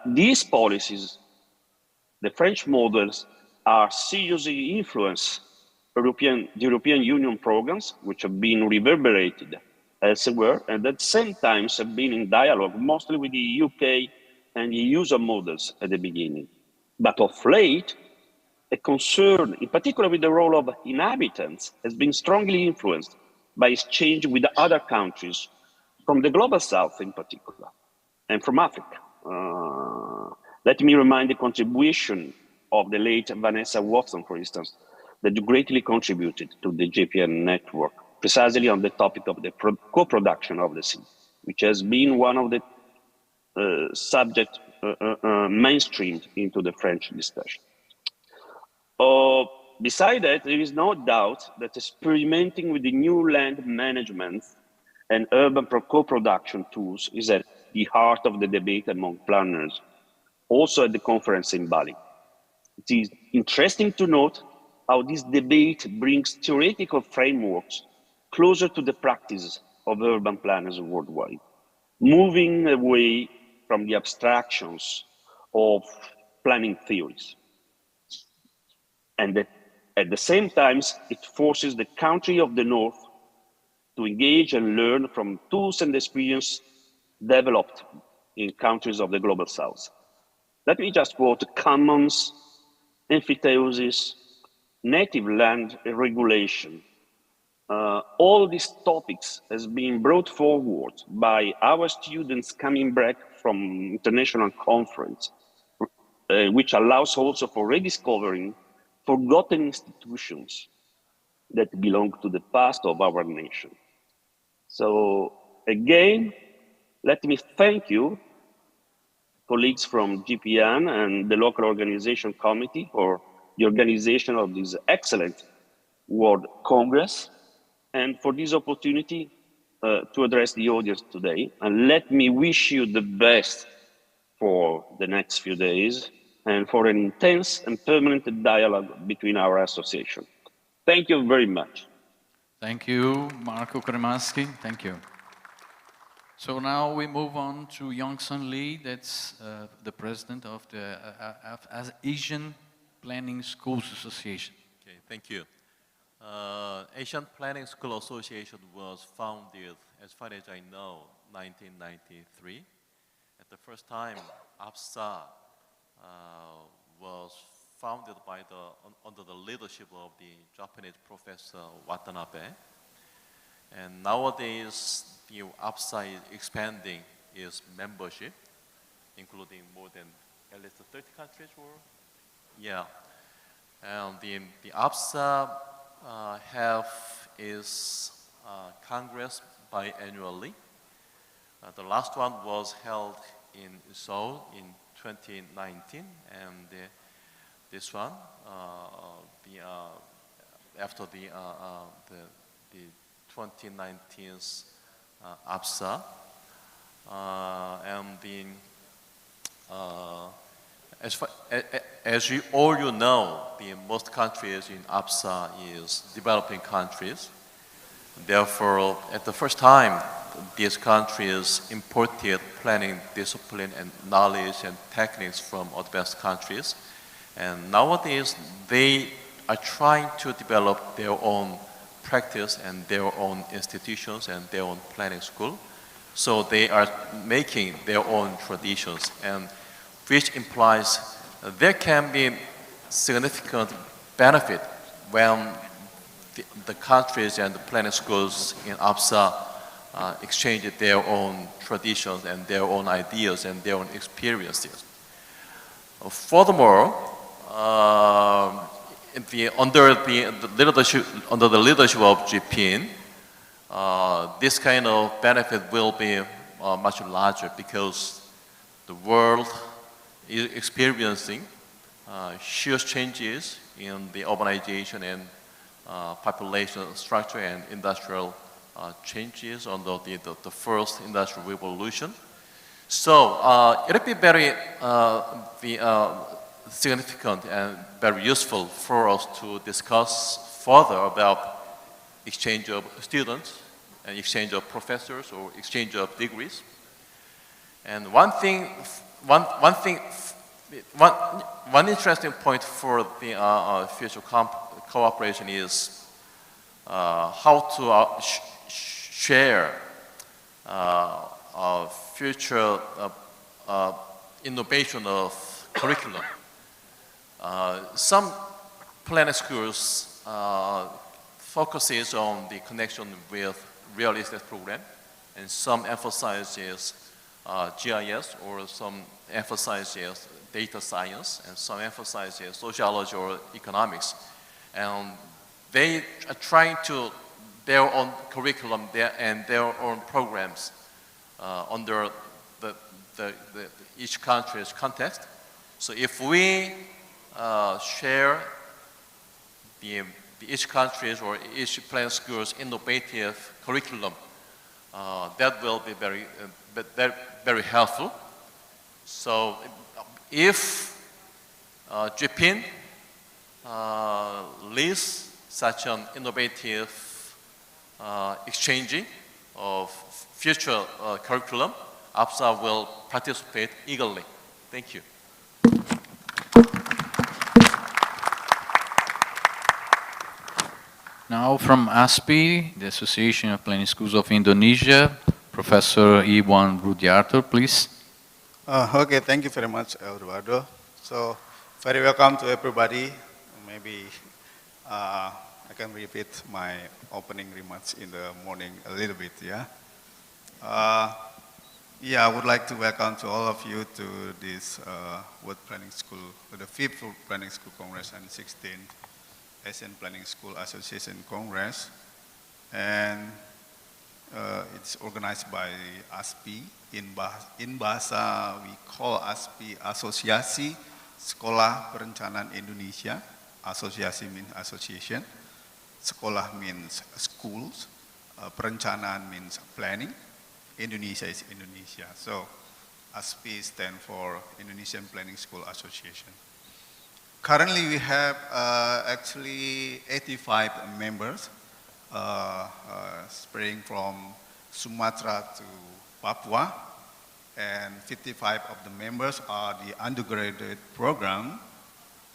These policies, the French models, are seriously influenced the European Union programs, which have been reverberated elsewhere, and at the same time have been in dialogue mostly with the UK and the user models at the beginning. But of late, a concern, in particular with the role of inhabitants, has been strongly influenced by exchange with other countries, from the global south in particular, and from Africa. Let me remind the contribution of the late Vanessa Watson, for instance, that greatly contributed to the JPN network, precisely on the topic of the co-production of the sea, which has been one of the subject mainstreamed into the French discussion. Besides that, there is no doubt that experimenting with the new land management and urban co-production tools is at the heart of the debate among planners, also at the conference in Bali. It is interesting to note how this debate brings theoretical frameworks closer to the practice of urban planners worldwide, moving away from the abstractions of planning theories. And at the same time, it forces the country of the North to engage and learn from tools and experience developed in countries of the global South. Let me just quote commons, emphyteosis, native land regulation. All these topics has been brought forward by our students coming back from international conference, which allows also for rediscovering forgotten institutions that belong to the past of our nation. So again, let me thank you, colleagues from GPN and the local organization committee, for the organization of this excellent World Congress and for this opportunity to address the audience today. And let me wish you the best for the next few days and for an intense and permanent dialogue between our association. Thank you very much. Thank you, Marco Kremaski. Thank you. So now we move on to Young-Sun Lee, that's the president of the Asian Planning Schools Association. Okay, thank you. Asian Planning School Association was founded, as far as I know, 1993. At the first time, APSA was founded by under the leadership of the Japanese professor Watanabe. And nowadays, the APSA is expanding its membership, including more than at least 30 countries. Yeah. And the APSA have its Congress biannually. The last one was held in Seoul in 2019, and this one, after the 2019's APSA, and as you all know, most countries in APSA is developing countries. Therefore, at the first time, these countries imported planning discipline and knowledge and techniques from advanced countries. And nowadays, they are trying to develop their own practice and their own institutions and their own planning school. So they are making their own traditions, and which implies there can be significant benefit when the countries and the planning schools in APSA exchange their own traditions and their own ideas and their own experiences. Furthermore, under the leadership of GPN, this kind of benefit will be much larger, because the world is experiencing huge changes in the urbanization and population structure and industrial changes under the first industrial revolution. So it'll be very significant and very useful for us to discuss further about exchange of students and exchange of professors or exchange of degrees. And one interesting point for the future cooperation is how to share future innovation of curriculum. Some planning schools focuses on the connection with real estate program, and some emphasizes GIS, or some emphasizes data science, and some emphasizes sociology or economics. And they are trying to their own curriculum and their own programs under each country's context. So if we share each country's or each planning school's innovative curriculum, that will be very helpful. So if GPIN leads such an innovative exchanging of future curriculum, APSA will participate eagerly. Thank you. Now from ASPI, the Association of Planning Schools of Indonesia, Professor Iwan Rudiarto, please. Okay, thank you very much, Eduardo. So, very welcome to everybody. Maybe I can repeat my opening remarks in the morning a little bit, yeah? Yeah, I would like to welcome to all of you to this World Planning School, the 5th World Planning School Congress and 16th Asian Planning School Association Congress. And it's organized by ASPI. In Bahasa, we call ASPI Asosiasi Sekolah Perencanaan Indonesia. Asosiasi means association. Sekolah means schools. Perencanaan means planning. Indonesia is Indonesia. So ASPI stands for Indonesian Planning School Association. Currently we have actually 85 members spreading from Sumatra to Papua, and 55 of the members are the undergraduate program,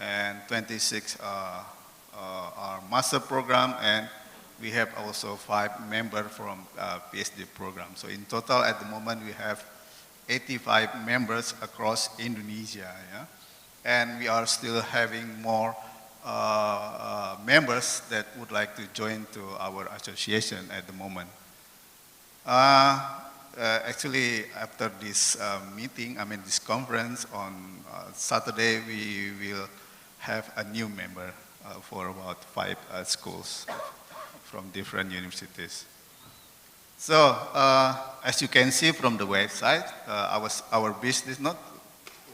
and 26 are master program, and we have also 5 members from PhD program. So in total at the moment we have 85 members across Indonesia, yeah? And we are still having more members that would like to join to our association at the moment. Actually, after this meeting, this conference on Saturday, we will have a new member for about 5 schools from different universities. So, as you can see from the website, our business,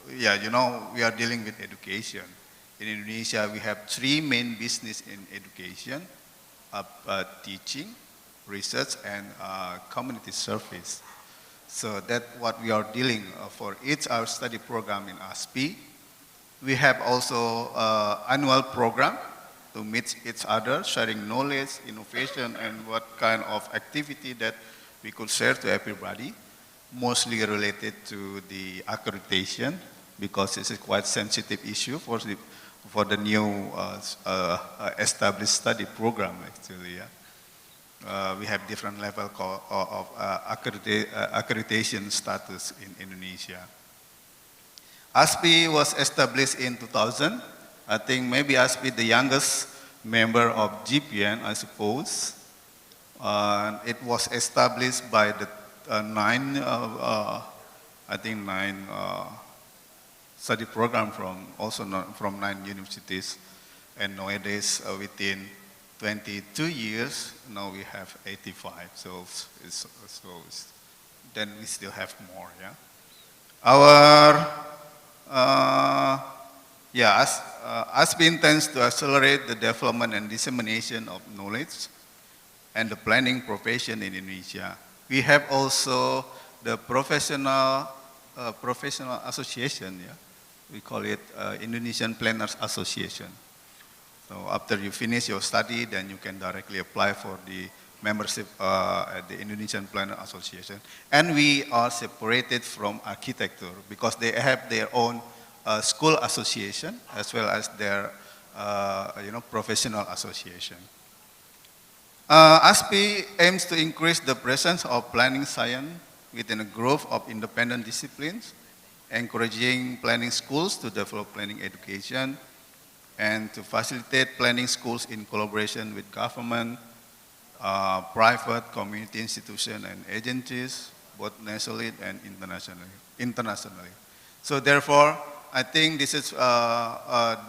you know, we are dealing with education. In Indonesia, we have 3 main business in education, teaching, research, and community service. So that's what we are dealing for each our study program in ASPI. We have also annual program to meet each other, sharing knowledge, innovation, and what kind of activity that we could share to everybody, mostly related to the accreditation, because this is quite sensitive issue for the new established study program, actually. Yeah? We have different level of accreditation status in Indonesia. ASPI was established in 2000. I think maybe ASPI the youngest member of GPN, I suppose. It was established by the 9 study program from 9 universities, and nowadays within 22 years now we have 85. So then we still have more. Yeah. Our Yeah, ASPI intends to accelerate the development and dissemination of knowledge and the planning profession in Indonesia. We have also the professional association, yeah? We call it Indonesian Planners Association. So after you finish your study, then you can directly apply for the membership at the Indonesian Planner Association. And we are separated from architecture because they have their own school association as well as their professional association. ASPI aims to increase the presence of planning science within a group of independent disciplines, encouraging planning schools to develop planning education and to facilitate planning schools in collaboration with government, private, community institutions and agencies, both nationally and internationally. So therefore, I think this is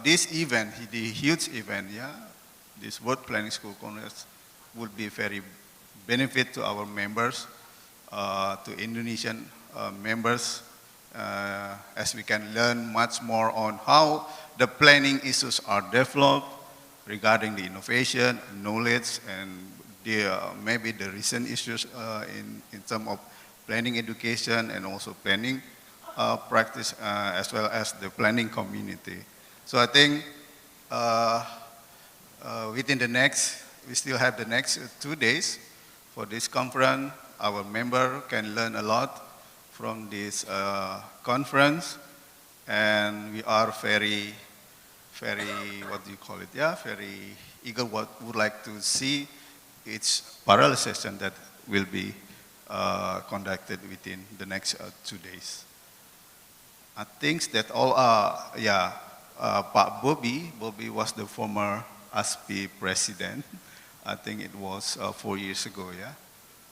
this event, the huge event, yeah, this World Planning School Congress would be very benefit to our members, to Indonesian members, as we can learn much more on how the planning issues are developed regarding the innovation, knowledge, and maybe the recent issues in terms of planning education and also planning practice as well as the planning community. So I think within the next, we still have the next 2 days for this conference. Our member can learn a lot from this conference, and we are very, what do you call it? Yeah, very eager. Would like to see its parallel session that will be conducted within the next 2 days. I think that all Pak Bobby was the former ASPI president. I think it was 4 years ago, yeah?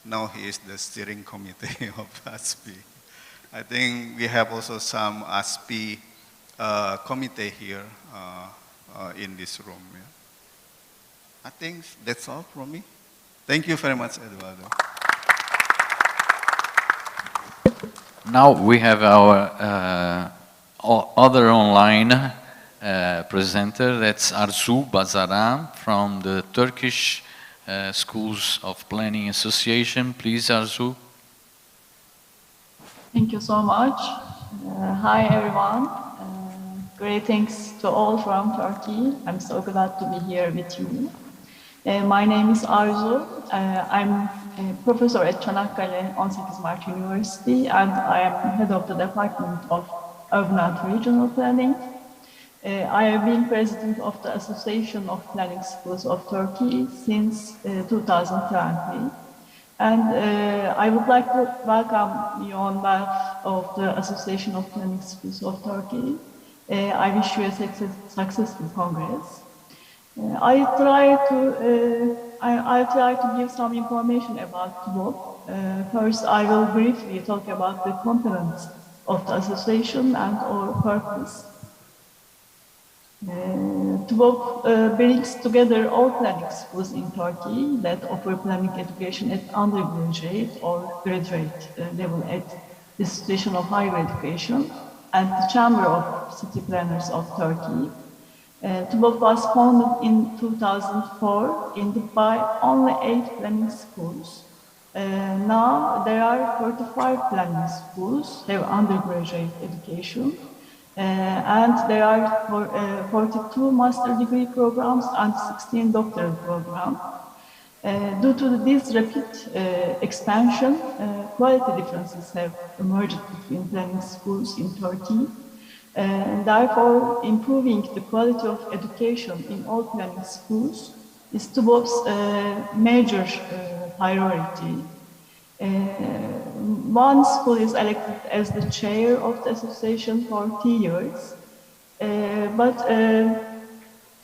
Now he is the steering committee of ASPI. I think we have also some ASPI committee here in this room. Yeah? I think that's all from me. Thank you very much, Eduardo. Now we have our other online presenter, that's Arzu Bazaran from the Turkish Schools of Planning Association. Please, Arzu. Thank you so much. Hi, everyone. Greetings to all from Turkey. I'm so glad to be here with you. My name is Arzu. I'm a professor at Çanakkale 18 Mart University, and I am head of the Department of Urban and Regional Planning. I have been president of the Association of Planning Schools of Turkey since 2020. And I would like to welcome you on behalf of the Association of Planning Schools of Turkey. I wish you a successful Congress. I try to give some information about TUBOP. First, I will briefly talk about the components of the association and our purpose. TUBOP brings together all planning schools in Turkey that offer planning education at undergraduate or graduate level at the institution of higher education and the Chamber of City Planners of Turkey. TUBOP was founded in 2004 by only 8 planning schools. Now there are 45 planning schools have undergraduate education. And there are 42 master degree programs and 16 doctoral programs. Due to this rapid expansion, quality differences have emerged between planning schools in Turkey. And therefore, improving the quality of education in all planning schools is TUBOP's major priority. One school is elected as the chair of the association for 2 years, but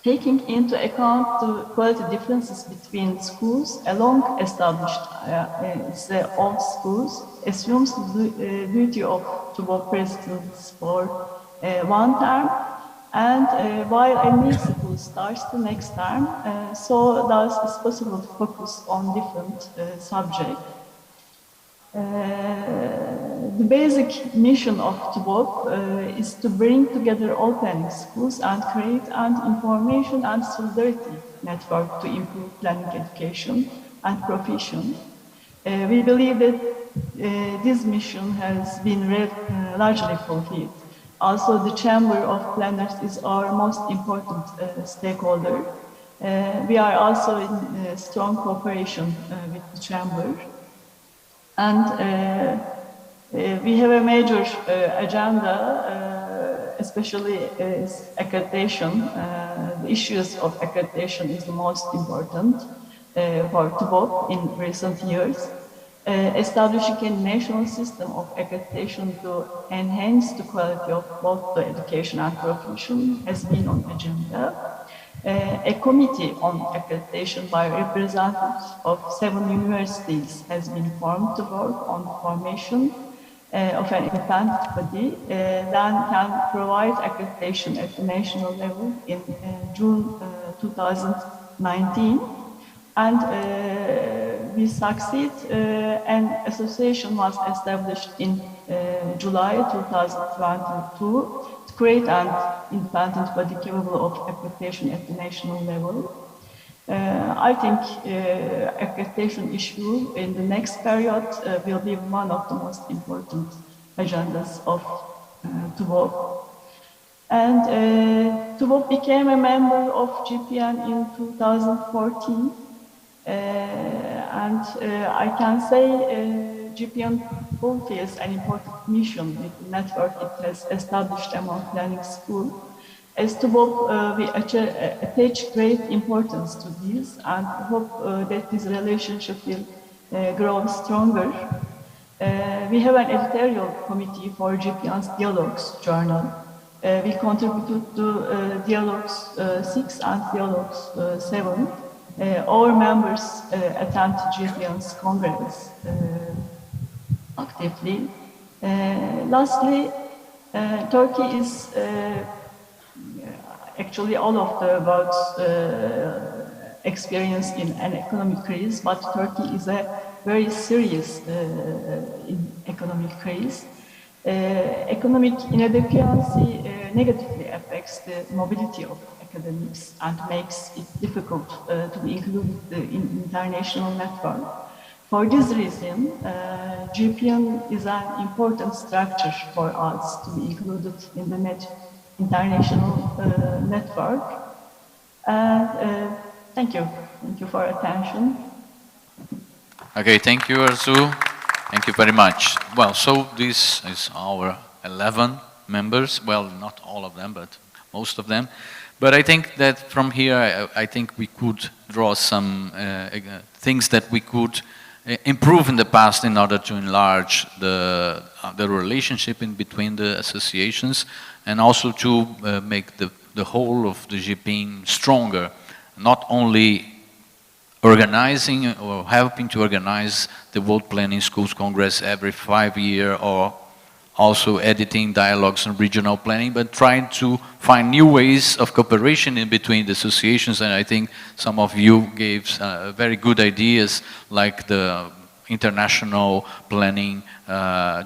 taking into account the quality differences between schools, a long-established old schools assumes the duty of TUBOP presidents for 1 term, and while a new school starts the next term, so thus it's possible to focus on different subjects. The basic mission of TUBOP is to bring together all planning schools and create an information and solidarity network to improve planning education and profession. We believe that this mission has been largely fulfilled. Also, the Chamber of Planners is our most important stakeholder. We are also in strong cooperation with the Chamber. And we have a major agenda, especially accreditation. The issues of accreditation is the most important for TUBOP in recent years. Establishing a national system of accreditation to enhance the quality of both the education and profession has been on agenda. A committee on accreditation by representatives of 7 universities has been formed to work on the formation of an independent body that can provide accreditation at the national level in June 2019. And we succeed. An association was established in July 2022 to create an independent body capable of accreditation at the national level. I think accreditation issue in the next period will be one of the most important agendas of TUBOP. And TUBOP became a member of GPN in 2014. I can say GPN fulfills an important mission with the network it has established among planning schools. As TUBOP, we attach great importance to this and hope that this relationship will grow stronger. We have an editorial committee for GPN's Dialogues journal. We contributed to Dialogues 6 and Dialogues 7. Our members attend GPN's Congress actively. Lastly, Turkey is actually all of the world's experience in an economic crisis, but Turkey is a very serious economic crisis. Economic inadequacy negatively affects the mobility of academics and makes it difficult to be included in international network. For this reason, GPN is an important structure for us to be included in the international network. And thank you. Thank you for attention. Okay, thank you, Arzu. Thank you very much. Well, so this is our 11 members. Well, not all of them, but most of them. But I think that from here, I think we could draw some things that we could improve in the past in order to enlarge the relationship in between the associations and also to make the whole of the GPN stronger, not only organizing or helping to organize the World Planning Schools Congress every 5 years or also editing dialogues on regional planning, but trying to find new ways of cooperation in between the associations. And I think some of you gave very good ideas, like the international planning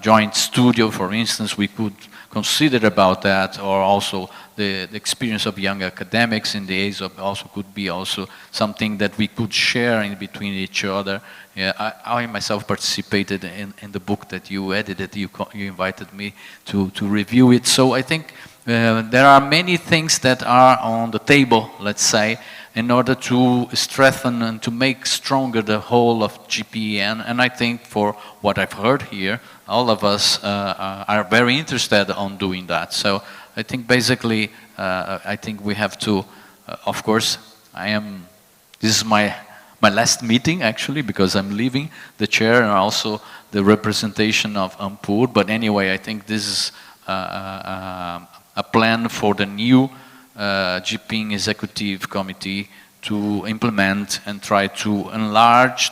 joint studio, for instance. We could consider about that, or also the experience of young academics in the age of also could be also something that we could share in between each other. Yeah, I myself participated in the book that you edited. You invited me to review it. So I think there are many things that are on the table, let's say, in order to strengthen and to make stronger the whole of GPN. And I think for what I've heard here, all of us are very interested on doing that. So I think basically, I think we have to, of course, this is my last meeting actually, because I'm leaving the chair and also the representation of Ampur. But anyway, I think this is a plan for the new GPN Executive Committee to implement and try to enlarge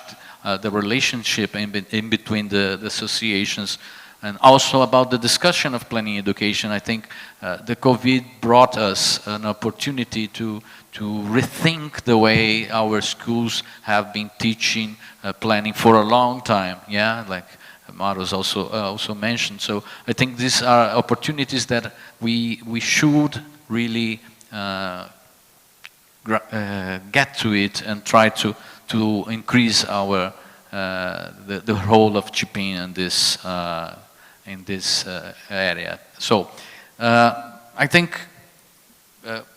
the relationship in between the associations. And also about the discussion of planning education, I think the COVID brought us an opportunity to rethink the way our schools have been teaching planning for a long time. Yeah, like Maros also mentioned. So I think these are opportunities that we should really get to it and try to increase our the role of GPIN in this area. So I think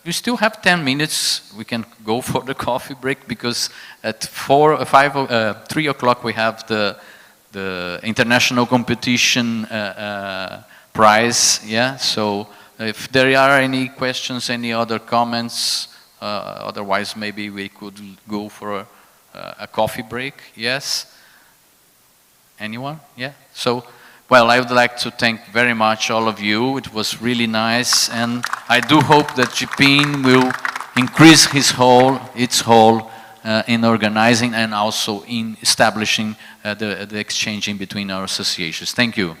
we still have 10 minutes. We can go for the coffee break because at 3 o'clock we have the international competition prize. Yeah. So if there are any questions, any other comments, otherwise maybe we could go for a coffee break. Yes. Anyone? Yeah. So. Well, I would like to thank very much all of you. It was really nice, and I do hope that GPIN will increase its role in organizing and also in establishing the exchanging between our associations. Thank you.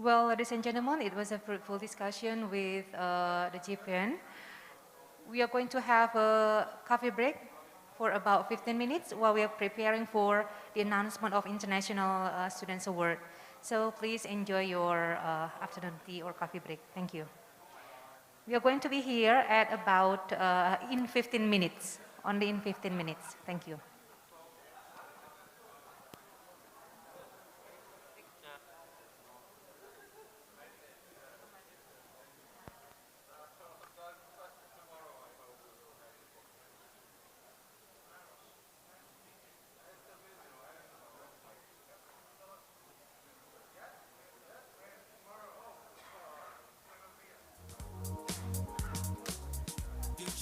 Well, ladies and gentlemen, it was a fruitful discussion with the GPN. We are going to have a coffee break for about 15 minutes while we are preparing for the announcement of International Students Award. So please enjoy your afternoon tea or coffee break. Thank you. We are going to be here at about in 15 minutes, only in 15 minutes. Thank you.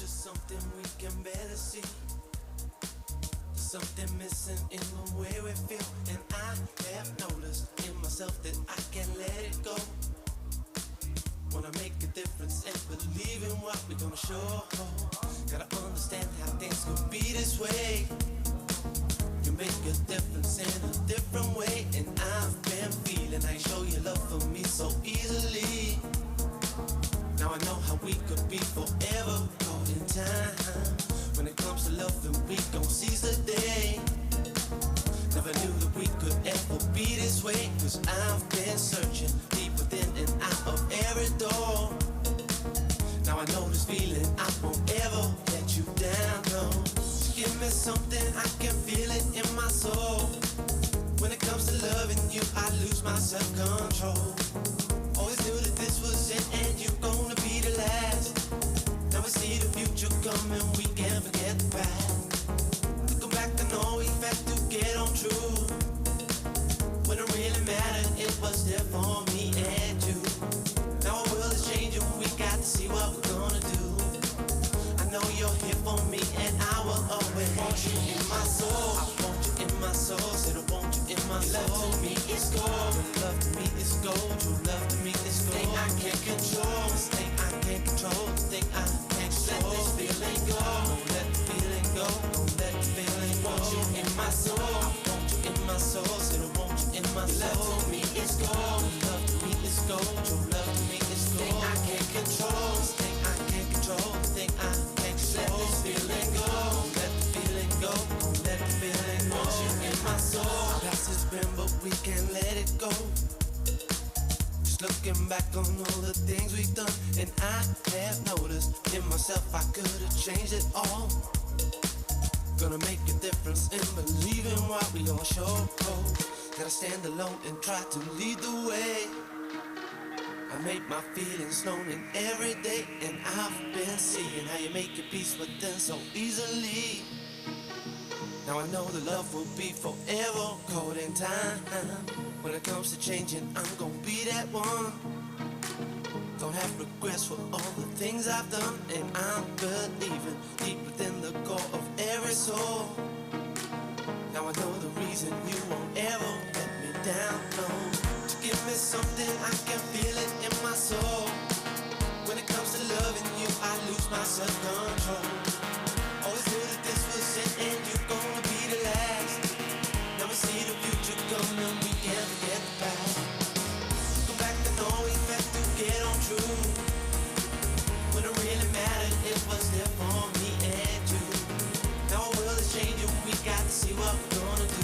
Something we can better see. Something missing in the way we feel. And I have noticed in myself that I can't let it go. Wanna make a difference and believe in what we're gonna show. Gotta understand how things could be this way. You make a difference in a different way. And I've been feeling I show your love for me so easily. Now I know how we could be forever caught in time. When it comes to love, then we gon' seize the day. Never knew that we could ever be this way. Cause I've been searching deep within and out of every door. Now I know this feeling, I won't ever let you down, no. Give me something, I can feel it in my soul. When it comes to loving you, I lose my self-control. Always knew that this was it and you're gonna be the last. Now we see the future coming, we can't forget the past. Looking back, I know we had to get on true. When it really mattered, it was there for me and you. Now our world is changing, we got to see what we're gonna do. I know you're here for me and I will always want you in my soul. I want you in my soul, said I want you in my soul. Love to me is gold, your love to me is gold. Your love to me is gold. Thing I can't control, this thing I can't control, this thing I can't control. Let this feeling go, don't let the feeling go, don't let the feeling go. Want you in my soul, I want you in my soul, said I want you in my soul. Love to me is gold, your love to me is gold. Your love to me is gold. Thing I can't control, this thing I can't control, this thing I can't control. Let this feeling go, don't let the feeling go, don't let the feeling go. Want you in my soul. Past has been, but we can't let it go. Just looking back on all the things we've done, and I have noticed in myself I could have changed it all. Gonna make a difference in believing what we all show. Gotta stand alone and try to lead the way. I make my feelings known in every day, and I've been seeing how you make your peace with them so easily. Now I know the love will be forever caught in time. When it comes to changing, I'm gonna be that one. Don't have regrets for all the things I've done, and I'm believing deep within the core of every soul. Now I know the reason you won't ever let me down, no. To give me something, I can feel it in my soul. When it comes to loving you, I lose my self-control. Always knew that this was it, and you're gonna be the last. Now we see the future coming, we can't forget the past. Go back to knowing that to get on true. When it really mattered, it was there for me and you. Now our world is changing, we got to see what we're gonna do.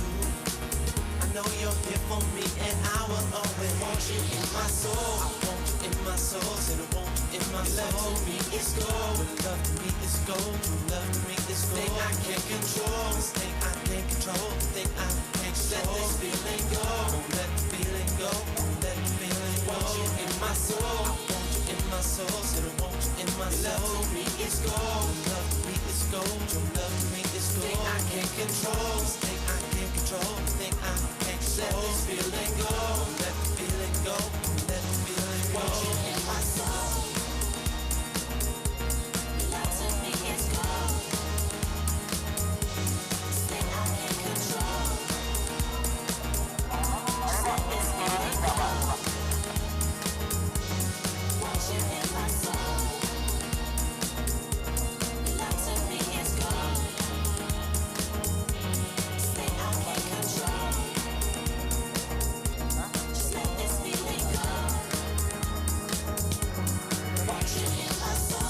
I know you're here for me, and I will always want you in my soul. I want you in my soul, said I want you in my soul. Love to me is gold, love to me is gold. True love to me is gold. Thing I can't control, this thing I can't control, thing I can't control. Let this feeling go, don't let the feeling go, don't let the feeling go. I want you in my soul, I want you in my soul, said I want you in my soul. Love to me is gold, love to me is gold. True love to me is gold. Thing I can't control, this thing I can't control, thing I can't control. Let this feeling go, don't let the feeling go, don't let the feeling go. I want you in my soul. Love to me is gold. This thing I can't control. Just let this feeling go. Want you in my soul. Love to me is gold. This thing I can't control. Just let this feeling go. Want you in my soul.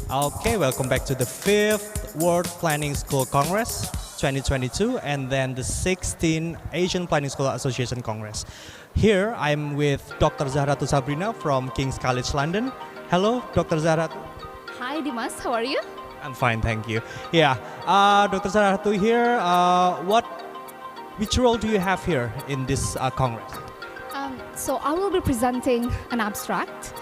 Okay, welcome back to the 5th World Planning School Congress 2022 and then the 16th Asian Planning School Association Congress. Here I'm with Dr. Zahratu Sabrina from King's College London. Hello, Dr. Zahratu. Hi Dimas, how are you? I'm fine, thank you. Yeah, Dr. Zahratu here. Which role do you have here in this Congress? So I will be presenting an abstract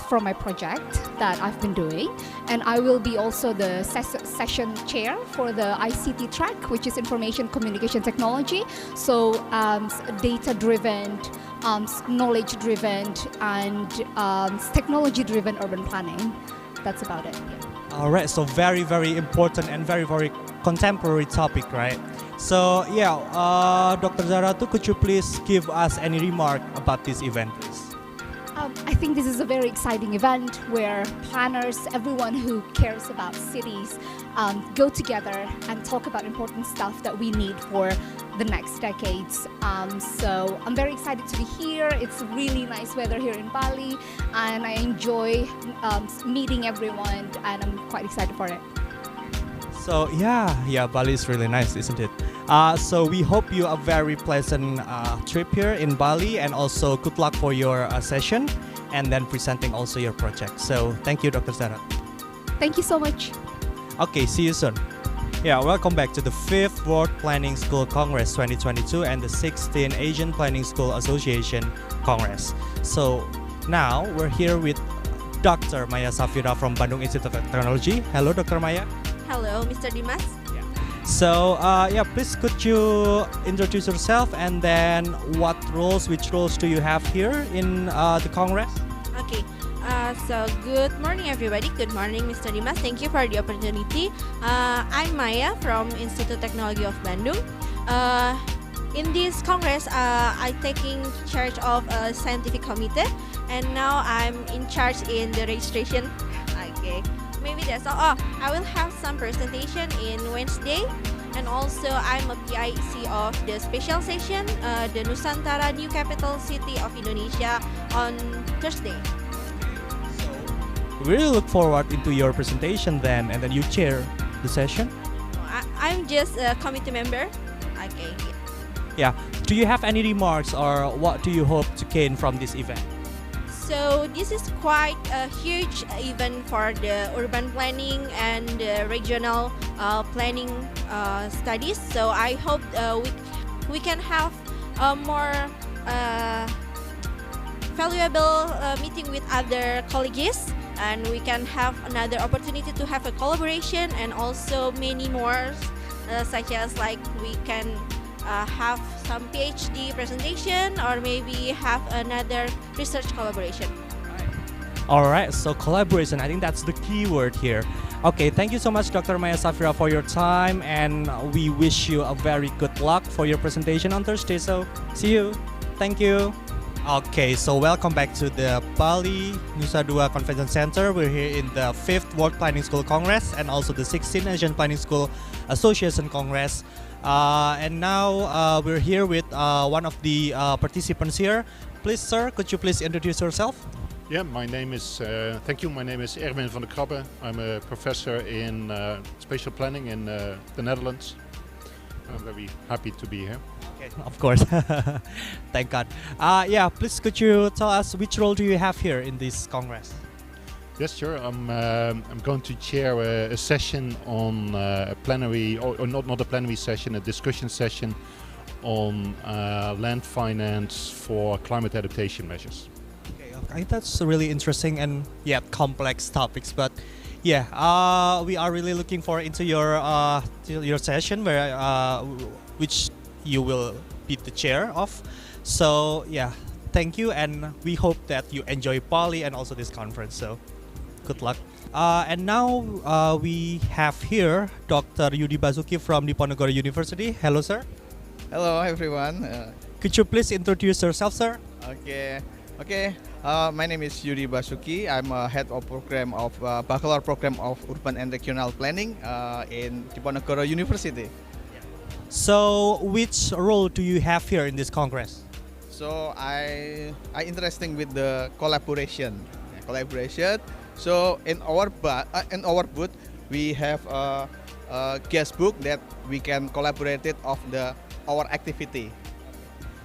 from my project that I've been doing, and I will be also the session chair for the ICT track, which is Information Communication Technology. So data-driven, knowledge-driven, and technology-driven urban planning. That's about it. Yeah. All right, so very, very important and very, very contemporary topic, right? So yeah, Dr. Zahratu, could you please give us any remark about this event, please? I think this is a very exciting event where planners, everyone who cares about cities, go together and talk about important stuff that we need for the next decades. So I'm very excited to be here. It's really nice weather here in Bali, and I enjoy meeting everyone, and I'm quite excited for it. So yeah, Bali is really nice, isn't it? So we hope you a very pleasant trip here in Bali, and also good luck for your session and then presenting also your project. So thank you, Dr. Zahratu. Thank you so much. Okay, see you soon. Yeah, welcome back to the 5th World Planning School Congress 2022 and the 16th Asian Planning School Association Congress. So now we're here with Dr. Maya Safira from Bandung Institute of Technology. Hello, Dr. Maya. Hello, Mr. Dimas. So please could you introduce yourself, and then which roles do you have here in the Congress? Okay, so good morning everybody. Good morning, Mr. Dimas. Thank you for the opportunity. I'm Maya from Institute Technology of Bandung. In this Congress, I taking charge of a scientific committee, and now I'm in charge in the registration. Okay, maybe that's all. Oh, I will have some presentation in Wednesday, and also I'm a PIC of the special session, the Nusantara New Capital City of Indonesia on Thursday. We really look forward into your presentation then, and then you chair the session. I'm just a committee member. Okay. Yeah. Do you have any remarks or what do you hope to gain from this event? So this is quite a huge event for the urban planning and regional planning studies. So I hope we can have a more valuable meeting with other colleges, and we can have another opportunity to have a collaboration, and also many more, such as like we can have some PhD presentation, or maybe have another research collaboration. All right, so collaboration, I think that's the key word here. Okay, thank you so much, Dr. Maya Safira, for your time, and we wish you a very good luck for your presentation on Thursday. So, see you. Thank you. Okay, so welcome back to the Bali Nusa Dua Convention Center. We're here in the 5th World Planning School Congress and also the 16th Asian Planning School Association Congress. And now we're here with one of the participants here. Please, sir, could you please introduce yourself? Yeah, my name is, thank you, my name is Erwin van der Krabbe. I'm a professor in spatial planning in the Netherlands. I'm very happy to be here. Okay, of course. Thank God. Yeah, please could you tell us which role do you have here in this Congress? Yes, sure. I'm going to chair a session on a plenary, or not a plenary session, a discussion session on land finance for climate adaptation measures. Okay, I think that's really interesting and yet complex topics, but yeah, we are really looking forward into your session where which you will be the chair of. So yeah, thank you, and we hope that you enjoy Bali and also this conference. So good luck. And now we have here Dr. Yudi Basuki from Diponegoro University. Hello, sir. Hello, everyone. Could you please introduce yourself, sir? Okay. My name is Yudi Basuki. I'm a head of program of Bachelor Program of Urban and Regional Planning in Diponegoro University. So, which role do you have here in this Congress? So I interesting with the collaboration. So in our booth we have a guest book that we can collaborate it of our activity.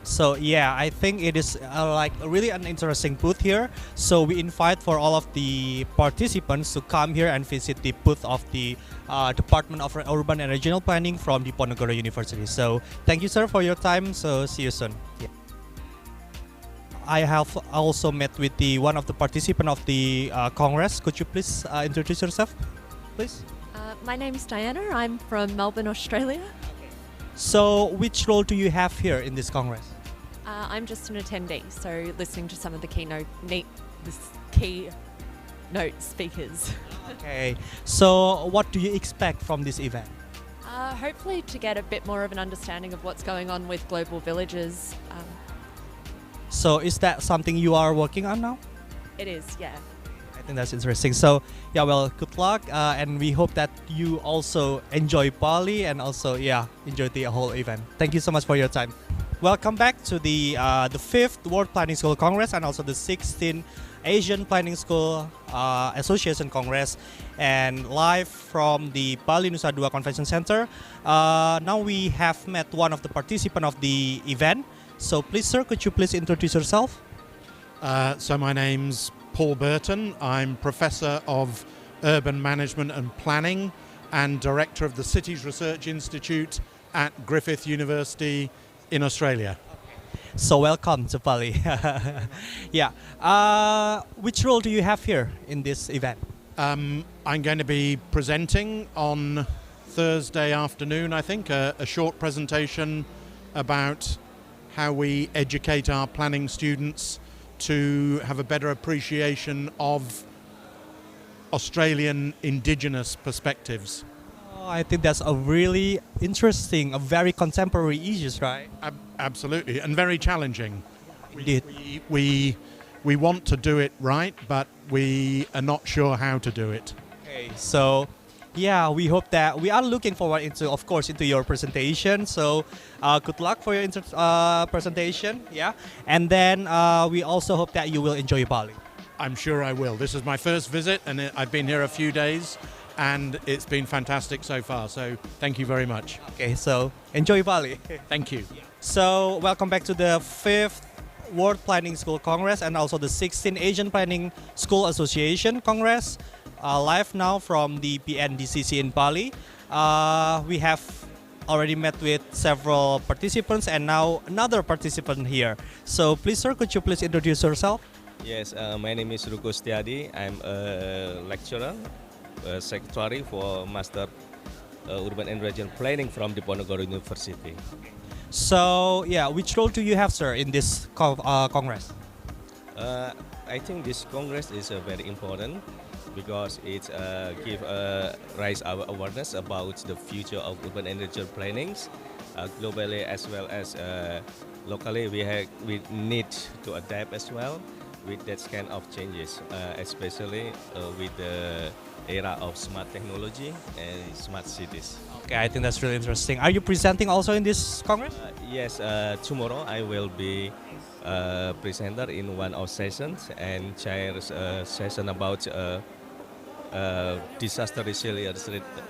So yeah, I think it is like really an interesting booth here. So we invite for all of the participants to come here and visit the booth of the Department of Urban and Regional Planning from Diponegoro University. So thank you, sir, for your time. So see you soon. Yeah. I have also met with one of the participants of the Congress. Could you please introduce yourself, please? My name is Diana. I'm from Melbourne, Australia. So which role do you have here in this Congress? I'm just an attendee, so listening to some of the keynote speakers. Okay, so what do you expect from this event? Hopefully to get a bit more of an understanding of what's going on with global villages. So is that something you are working on now? It is, yeah. I think that's interesting. So yeah, well, good luck, and we hope that you also enjoy Bali and also enjoy the whole event. Thank you so much for your time. Welcome back to the 5th World Planning School Congress and also the 16th Asian Planning School Association Congress, and live from the Bali Nusa Dua Convention Center. Now we have met one of the participants of the event. So please, sir, could you please introduce yourself? So my name's Paul Burton. I'm Professor of Urban Management and Planning and Director of the Cities Research Institute at Griffith University in Australia. So welcome to Bali. Yeah. Which role do you have here in this event? I'm going to be presenting on Thursday afternoon, I think, a short presentation about how we educate our planning students to have a better appreciation of Australian indigenous perspectives. I think that's a really interesting, a very contemporary issues, right? Absolutely, and very challenging. Indeed. We want to do it right, but we are not sure how to do it. Okay, so yeah, we hope that we are looking forward into, of course, into your presentation. So good luck for your presentation. Yeah, and then we also hope that you will enjoy Bali. I'm sure I will. This is my first visit, and I've been here a few days, and it's been fantastic so far. So thank you very much. Okay, so enjoy Bali. Thank you. So welcome back to the 5th World Planning School Congress and also the 16th Asian Planning School Association Congress. Live now from the PNDCC in Bali. We have already met with several participants and now another participant here. So please sir, could you please introduce yourself? Yes, my name is Ruko Setiadi. I'm a lecturer, secretary for Master Urban and Regional Planning from Diponegoro University. So yeah, which role do you have, sir, in this congress? I think this congress is very important because it gives rise our awareness about the future of urban and regional plannings globally as well as locally. We need to adapt as well with that kind of changes, especially with the era of smart technology and smart cities. Okay, I think that's really interesting. Are you presenting also in this congress? Yes, tomorrow I will be presenter in one of sessions and chair a session about disaster resilience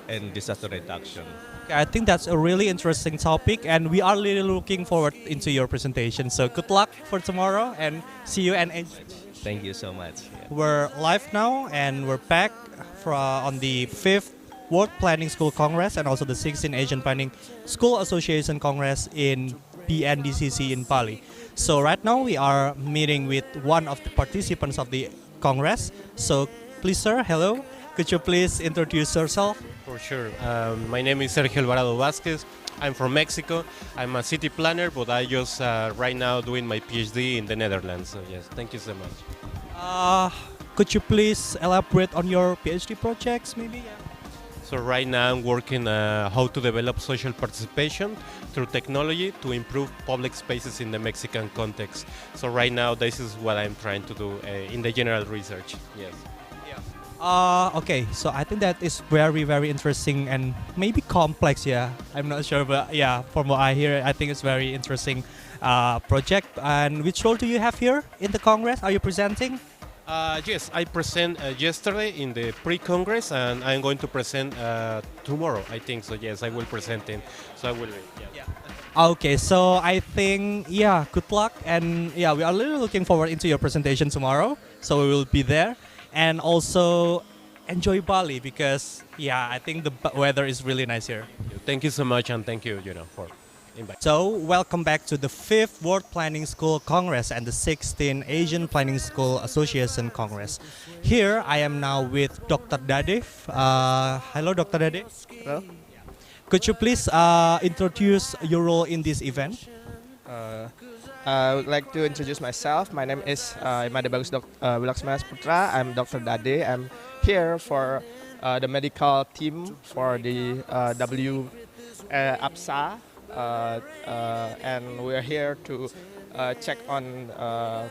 and disaster reduction. Okay, I think that's a really interesting topic and we are really looking forward into your presentation. So good luck for tomorrow and see you and enjoy. Thank you so much. Yeah. We're live now and we're back on the 5th World Planning School Congress and also the 16th Asian Planning School Association Congress in PNDCC in Bali. So right now we are meeting with one of the participants of the Congress. So please sir, hello. Could you please introduce yourself? For sure. My name is Sergio Alvarado Vázquez. I'm from Mexico. I'm a city planner, but I just right now doing my PhD in the Netherlands. So yes, thank you so much. Could you please elaborate on your PhD projects maybe? Yeah. So right now I'm working how to develop social participation through technology to improve public spaces in the Mexican context. So right now this is what I'm trying to do in the general research. Yes. Okay, so I think that is very, very interesting and maybe complex, yeah. I'm not sure, but yeah, from what I hear, I think it's very interesting project. And which role do you have here in the Congress? Are you presenting? Yes, I present yesterday in the pre-Congress and I'm going to present tomorrow, I think. So yes, I will present in, so I will, yeah. Okay, so I think, yeah, good luck. And yeah, we are really looking forward into your presentation tomorrow. So we will be there. And also enjoy Bali because, yeah, I think the weather is really nice here. Thank you so much and thank you, for inviting. So welcome back to the 5th World Planning School Congress and the 16th Asian Planning School Association Congress. Here I am now with Dr. Dade. Hello, Dr. Dade. Hello. Could you please introduce your role in this event? I would like to introduce myself. My name is Imade Bagus Wilaksmanas Putra. I'm Dr. Dade. I'm here for the medical team for the WPSC APSA, and we're here to check on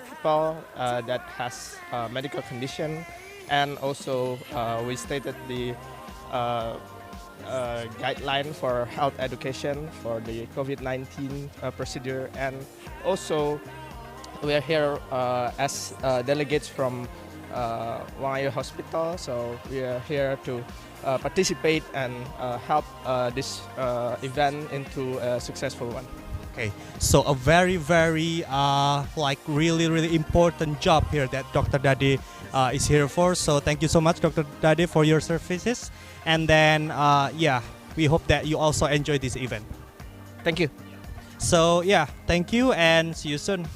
people that has medical condition, and also we stated the guideline for health education for the COVID-19 procedure, and also we are here as delegates from Wangayo Hospital, so we are here to participate and help this event into a successful one. Okay, so a very, very like really important job here that Dr. Dade is here for. So thank you so much, Dr. Dade, for your services. And then, yeah, we hope that you also enjoy this event. Thank you. So yeah, thank you and see you soon.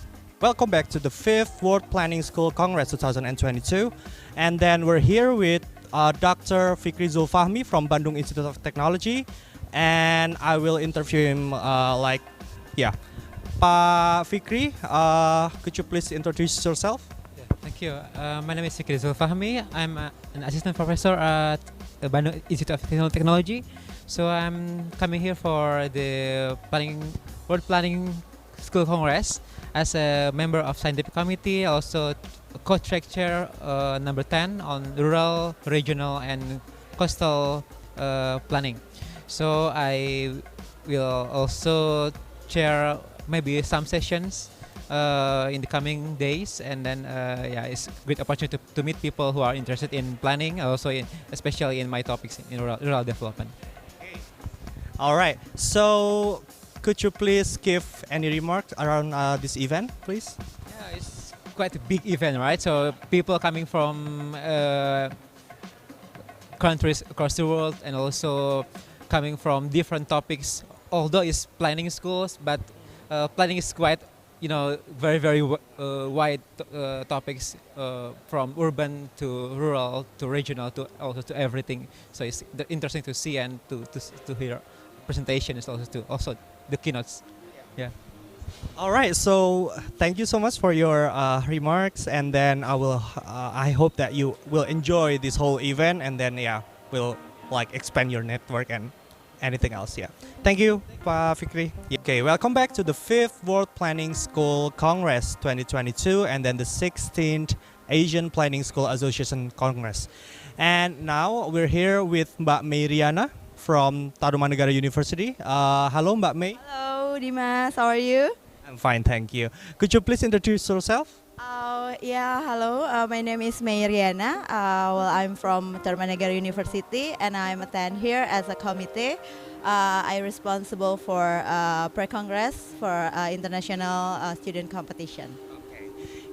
Welcome back to the 5th World Planning School Congress 2022. And then we're here with Dr. Fikri Zulfahmi from Bandung Institute of Technology. And I will interview him yeah. Pak Fikri, could you please introduce yourself? Yeah, thank you. My name is Fikri Zulfahmi. I'm an assistant professor at Bandung Institute of Technology. So I'm coming here for the World Planning School Congress as a member of scientific committee, also co-track chair number 10 on rural, regional, and coastal planning. So I will also chair maybe some sessions in the coming days, and then yeah, it's a great opportunity to meet people who are interested in planning, also especially in my topics in rural development. All right. So, could you please give any remarks around this event, please? Yeah, it's quite a big event, right? So people coming from countries across the world, and also coming from different topics. Although it's planning schools, but planning is quite, very wide topics from urban to rural to regional to also to everything. So it's interesting to see and to hear presentations, also the keynotes. Yeah. All right. So, thank you so much for your remarks, and then I hope that you will enjoy this whole event, and then yeah, will expand your network and anything else. Yeah. Thank you, Pak Fikri. Okay, welcome back to the 5th World Planning School Congress 2022 and then the 16th Asian Planning School Association Congress. And now we're here with Mbak Meriana from Tarumanegara University. Hello, Mbak May. Hello, Dimas. How are you? I'm fine, thank you. Could you please introduce yourself? Yeah, hello. My name is Meriana. I'm from Tarumanegara University, and I'm attend here as a committee. I'm responsible for pre-congress for international student competition.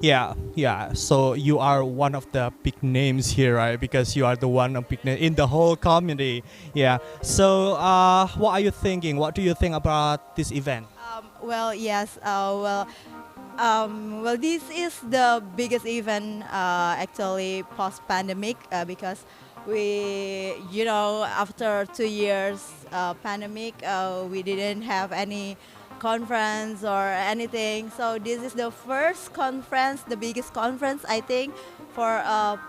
Yeah. So you are one of the big names here, right? Because you are the one of big name in the whole community. Yeah. So what are you thinking? What do you think about this event? Well, yes. Well, this is the biggest event actually post-pandemic because after 2 years pandemic, we didn't have any conference or anything. So this is the first conference, the biggest conference, I think, for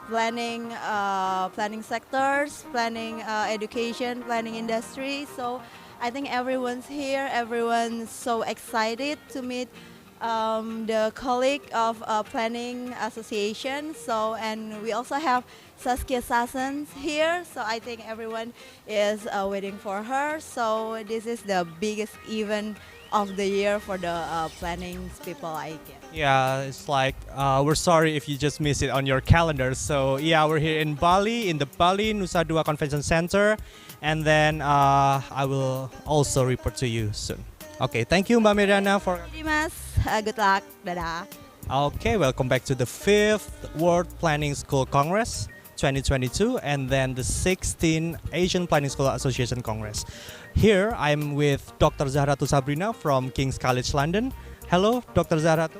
planning sectors, planning education, planning industry. So I think everyone's here. Everyone's so excited to meet the colleague of planning association. So, and we also have Saskia Sassens here. So I think everyone is waiting for her. So this is the biggest event of the year for the planning people, I guess. Yeah, it's we're sorry if you just missed it on your calendar. So yeah, we're here in Bali, in the Bali Nusa Dua Convention Center, and then I will also report to you soon. Okay, thank you, Mbak Meriana for. Dimas, good luck. Dadah. Okay, welcome back to the 5th World Planning School Congress 2022 and then the 16th Asian Planning School Association Congress. Here I'm with Dr. Zahratu Sabrina from King's College London. Hello, Dr. Zahratu.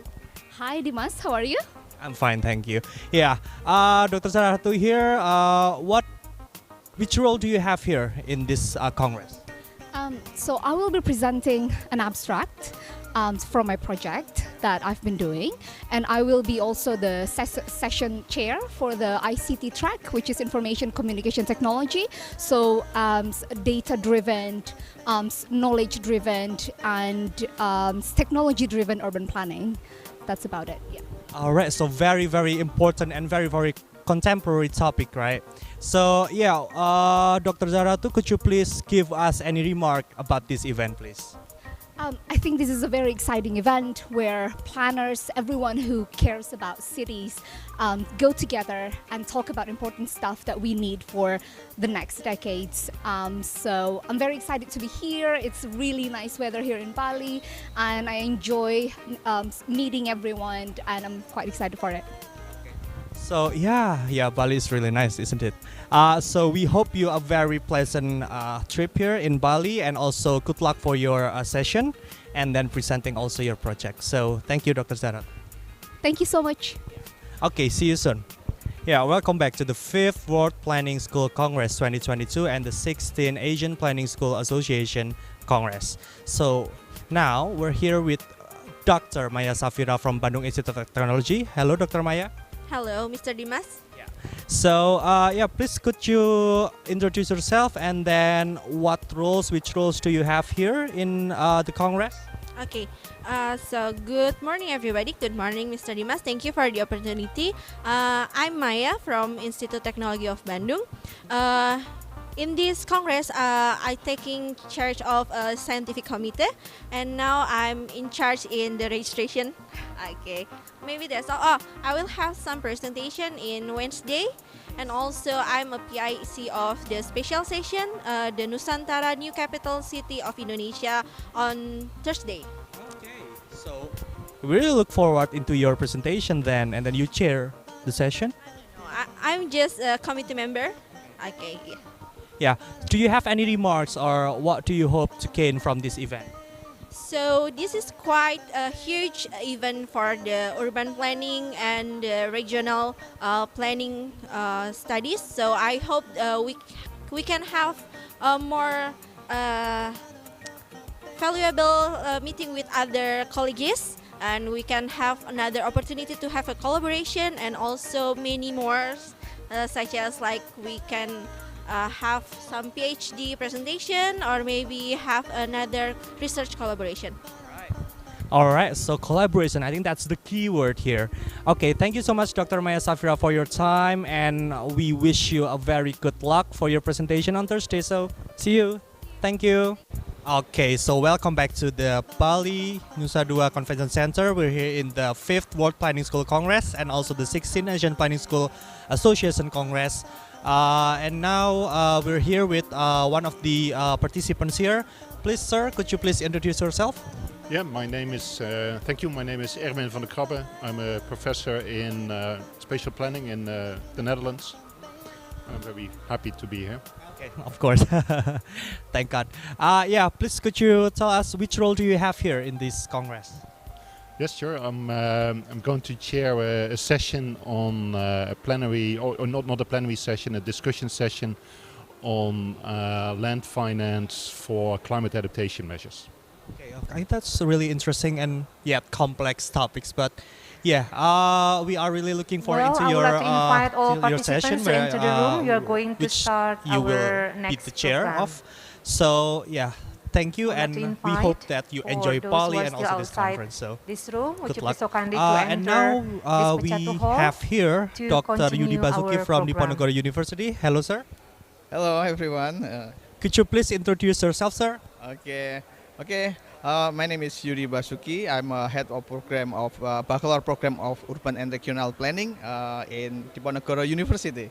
Hi, Dimas. How are you? I'm fine, thank you. Yeah, Dr. Zahratu here. Which role do you have here in this Congress? So I will be presenting an abstract from my project that I've been doing, and I will be also the session chair for the ICT track, which is Information Communication Technology. So data-driven, knowledge-driven, and technology-driven urban planning. That's about it. Yeah. All right. So very, very important and very, very contemporary topic, right? So yeah, Dr. Zahratu, could you please give us any remark about this event, please? I think this is a very exciting event where planners, everyone who cares about cities, go together and talk about important stuff that we need for the next decades. So I'm very excited to be here. It's really nice weather here in Bali, and I enjoy meeting everyone, and I'm quite excited for it. So yeah, Bali is really nice, isn't it? So we hope you a very pleasant trip here in Bali, and also good luck for your session and then presenting also your project. So thank you, Dr. Zahratu. Thank you so much. Okay, see you soon. Yeah, welcome back to the 5th World Planning School Congress 2022 and the 16th Asian Planning School Association Congress. So now we're here with Dr. Maya Safira from Bandung Institute of Technology. Hello, Dr. Maya. Hello, Mr. Dimas. So yeah, please could you introduce yourself and then which roles do you have here in the Congress? Okay, so good morning everybody. Good morning Mr. Dimas. Thank you for the opportunity. I'm Maya from Institute Technology of Bandung. In this Congress, I taking charge of a scientific committee, and now I'm in charge in the registration. Okay, maybe that's all. Oh, I will have some presentation in Wednesday, and also I'm a PIC of the special session, the Nusantara New Capital City of Indonesia on Thursday. So we really look forward into your presentation then, and then you chair the session. I'm just a committee member. Okay. Yeah. Yeah. Do you have any remarks or what do you hope to gain from this event? So this is quite a huge event for the urban planning and regional planning studies. So I hope we can have a more valuable meeting with other colleagues, and we can have another opportunity to have a collaboration and also many more, such as like we can have some PhD presentation or maybe have another research collaboration. All right, so collaboration, I think that's the key word here. Okay, thank you so much, Dr. Maya Safira, for your time, and we wish you a very good luck for your presentation on Thursday. So, see you. Thank you. Okay, so welcome back to the Bali Nusa Dua Convention Center. We're here in the 5th World Planning School Congress and also the 16th Asian Planning School Association Congress. And now we're here with one of the participants here. Please, sir, could you please introduce yourself? Yeah, my name is, thank you, my name is Erwin van der Krabbe. I'm a professor in spatial planning in the Netherlands. I'm very happy to be here. Okay, of course. Thank God. Yeah, please could you tell us which role do you have here in this Congress? Yes, sure. I'm going to chair a session on a plenary, or not a plenary session, a discussion session on land finance for climate adaptation measures. Okay, I think that's really interesting and complex topics, but yeah, we are really looking forward Well, into I would your like to invite all session participants where into the room. We are going to which start you our will be next the chair program. of. So yeah, thank you, I would like to and we hope invite that you for enjoy those who Bali are and still also this outside conference. So this room, would good you luck. please so kindly to And now enter this we Pechatu Hall have here to Dr. Yudi continue Basuki our from program. Diponegoro University. Hello, sir. Hello, everyone. Could you please introduce yourself, sir? Okay. My name is Yudi Basuki. I'm a head of program of bachelor program of urban and regional planning in Diponegoro University.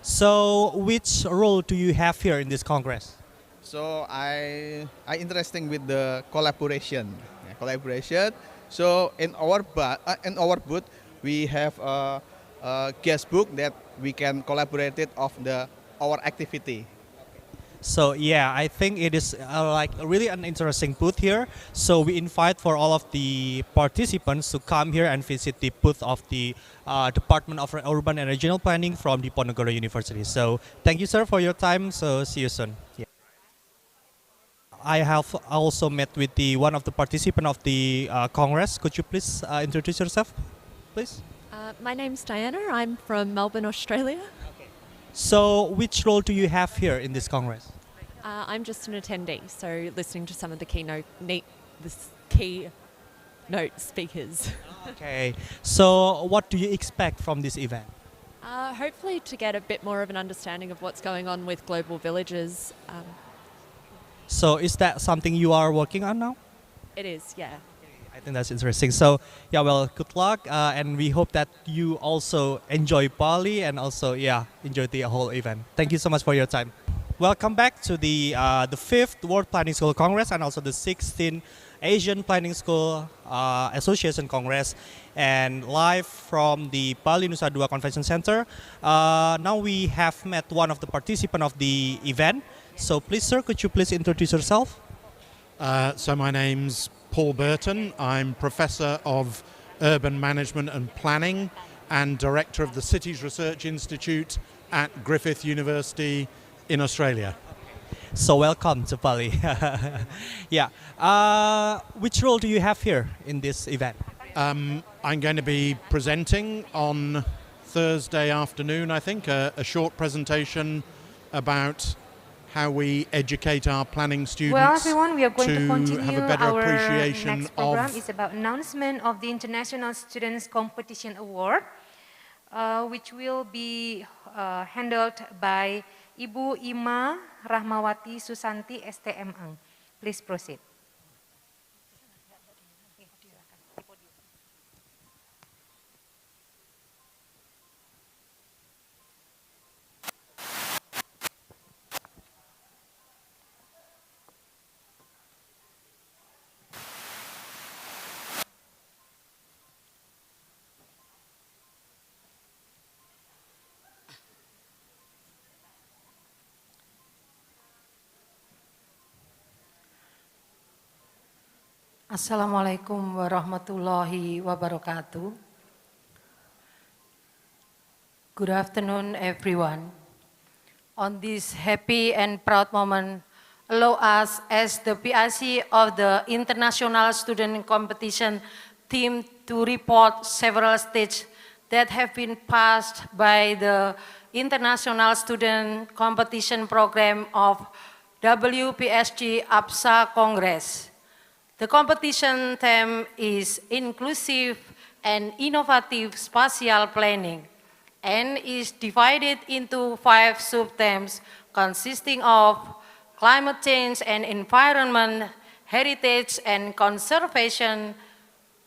So, which role do you have here in this congress? So I interesting with the collaboration. So in our booth we have a guest book that we can collaborate it of our activity. So yeah, I think it is like really an interesting booth here. So we invite for all of the participants to come here and visit the booth of the Department of Urban and Regional Planning from Diponegoro University. So thank you, sir, for your time. So see you soon. Yeah. I have also met with one of the participants of the Congress. Could you please introduce yourself, please? My name's Diana. I'm from Melbourne, Australia. So which role do you have here in this Congress? I'm just an attendee, so listening to some of the keynote speakers. Okay. So what do you expect from this event? Hopefully to get a bit more of an understanding of what's going on with global villages. So is that something you are working on now? It is, yeah. I think that's interesting. So yeah, well, good luck, and we hope that you also enjoy Bali and also enjoy the whole event. Thank you so much for your time. Welcome back to the 5th World Planning School Congress and also the 16th Asian Planning School Association Congress, and live from the Bali Nusa Dua Convention Center. Now we have met one of the participants of the event. So please, sir, could you please introduce yourself? So my name's Paul Burton. I'm Professor of Urban Management and Planning and Director of the Cities Research Institute at Griffith University in Australia. So welcome to Bali. Yeah. Which role do you have here in this event? I'm going to be presenting on Thursday afternoon, I think, a short presentation about how we educate our planning students. Well, everyone, we are going to have continue. a better Our appreciation next program of is about announcement of the International Students Competition Award, which will be handled by Ibu Ima Rahmawati Susanti STM. Please proceed. Assalamualaikum warahmatullahi wabarakatuh. Good afternoon, everyone. On this happy and proud moment, allow us as the PIC of the International Student Competition team to report several stages that have been passed by the International Student Competition Program of WPSC APSA Congress. The competition theme is Inclusive and Innovative Spatial Planning and is divided into 5 sub-themes consisting of climate change and environment, heritage and conservation,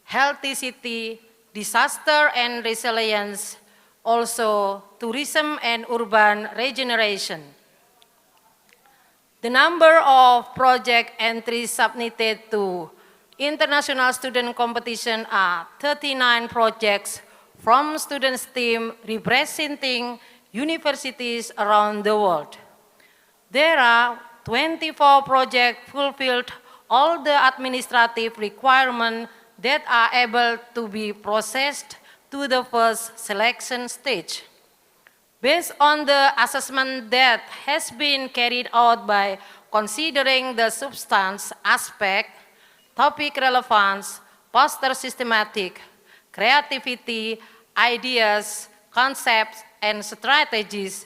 healthy city, disaster and resilience, also tourism and urban regeneration. The number of project entries submitted to International Student Competition are 39 projects from students' team representing universities around the world. There are 24 projects fulfilled all the administrative requirements that are able to be processed to the first selection stage. Based on the assessment that has been carried out by considering the substance aspect, topic relevance, poster systematic, creativity, ideas, concepts, and strategies,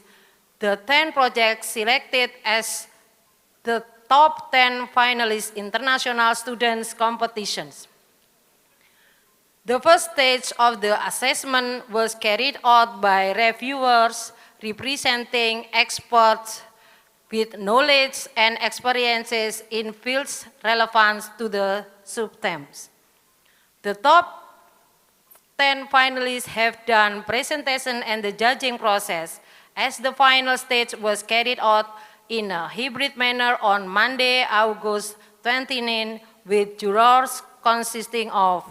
the 10 projects selected as the top 10 finalists international students competitions. The first stage of the assessment was carried out by reviewers representing experts with knowledge and experiences in fields relevant to the sub-themes. The top 10 finalists have done presentation and the judging process, as the final stage was carried out in a hybrid manner on Monday, August 29, with jurors consisting of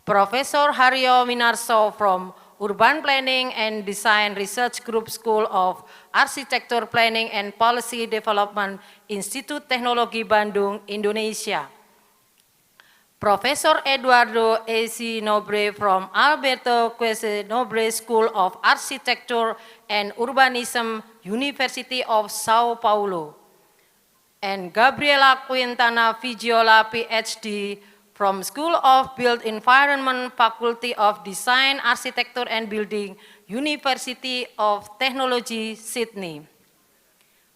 Professor Haryo Winarso from Urban Planning and Design Research Group School of Architecture Planning and Policy Development, Institut Teknologi Bandung, Indonesia. Professor Eduardo A.C. Nobre from Alberto Quezze Nobre School of Architecture and Urbanism, University of Sao Paulo. And Gabriela Quintana Vigiola, PhD, from School of Built Environment, Faculty of Design, Architecture and Building, University of Technology, Sydney.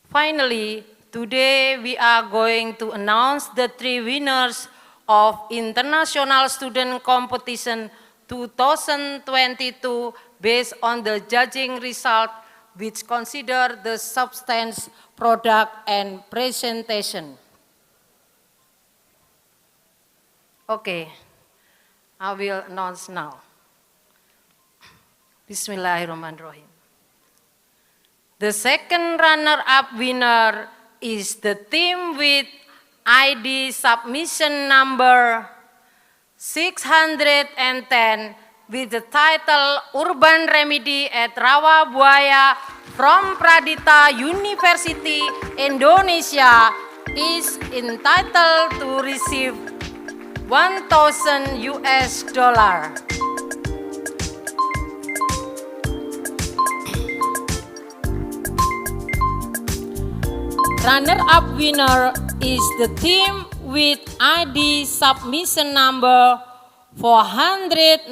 Finally, today we are going to announce the 3 winners of International Student Competition 2022 based on the judging result, which consider the substance, product, and presentation. Okay, I will announce now. Bismillahirrahmanirrahim. The second runner-up winner is the team with ID submission number 610 with the title Urban Remedy at Rawa Buaya from Pradita University, Indonesia is entitled to receive $1,000 US. Runner-up winner is the team with ID submission number 490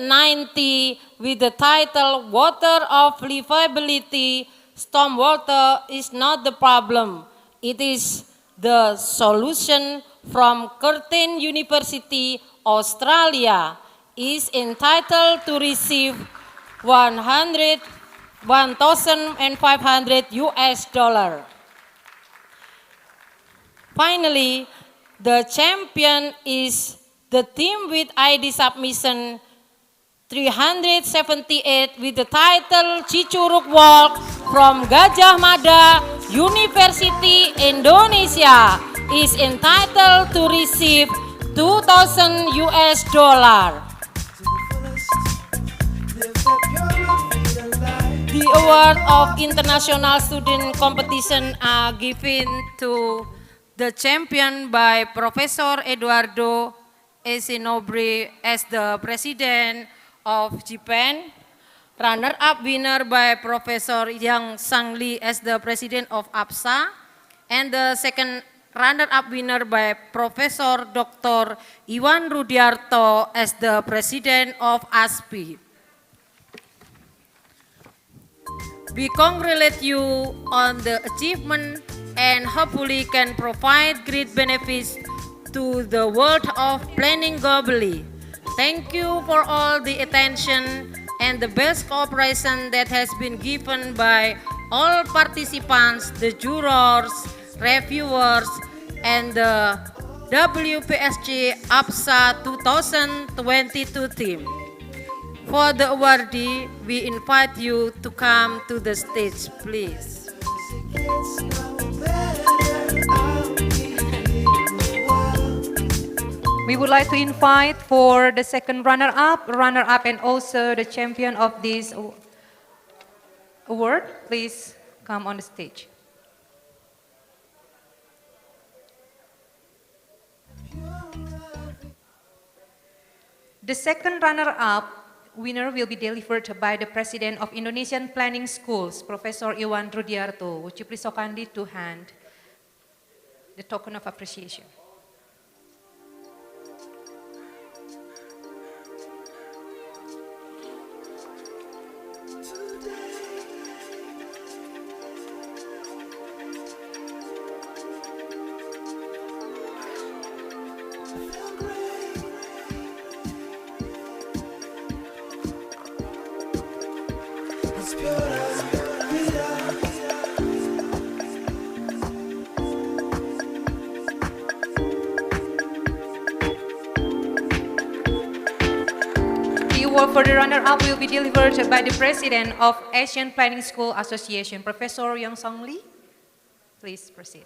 with the title Water of Livability, Stormwater is not the problem. It is the solution from Curtin University, Australia, is entitled to receive 1,500 US dollar. Finally, the champion is the team with ID submission 378 with the title Cicurug Walk from Gajah Mada University, Indonesia, is entitled to receive 2,000 US dollar. The award of International Student Competition are given to the champion by Professor Eduardo Esinobre as the President of Japan, runner-up winner by Professor Yang Sang-Lee as the President of APSA, and the second runner-up winner by Professor Dr. Iwan Rudiarto as the President of ASPI. We congratulate you on the achievement and hopefully can provide great benefits to the world of planning globally. Thank you for all the attention and the best cooperation that has been given by all participants, the jurors, reviewers, and the WPSC APSA 2022 team. For the awardee, we invite you to come to the stage, please. We would like to invite for the second runner-up, and also the champion of this award, please come on the stage. The second runner-up winner will be delivered by the President of Indonesian Planning Schools, Professor Iwan Rudiarto. Would you please so kindly to hand the token of appreciation. The award for the runner-up will be delivered by the President of Asian Planning School Association, Professor Yang Sang-Lee. Please proceed.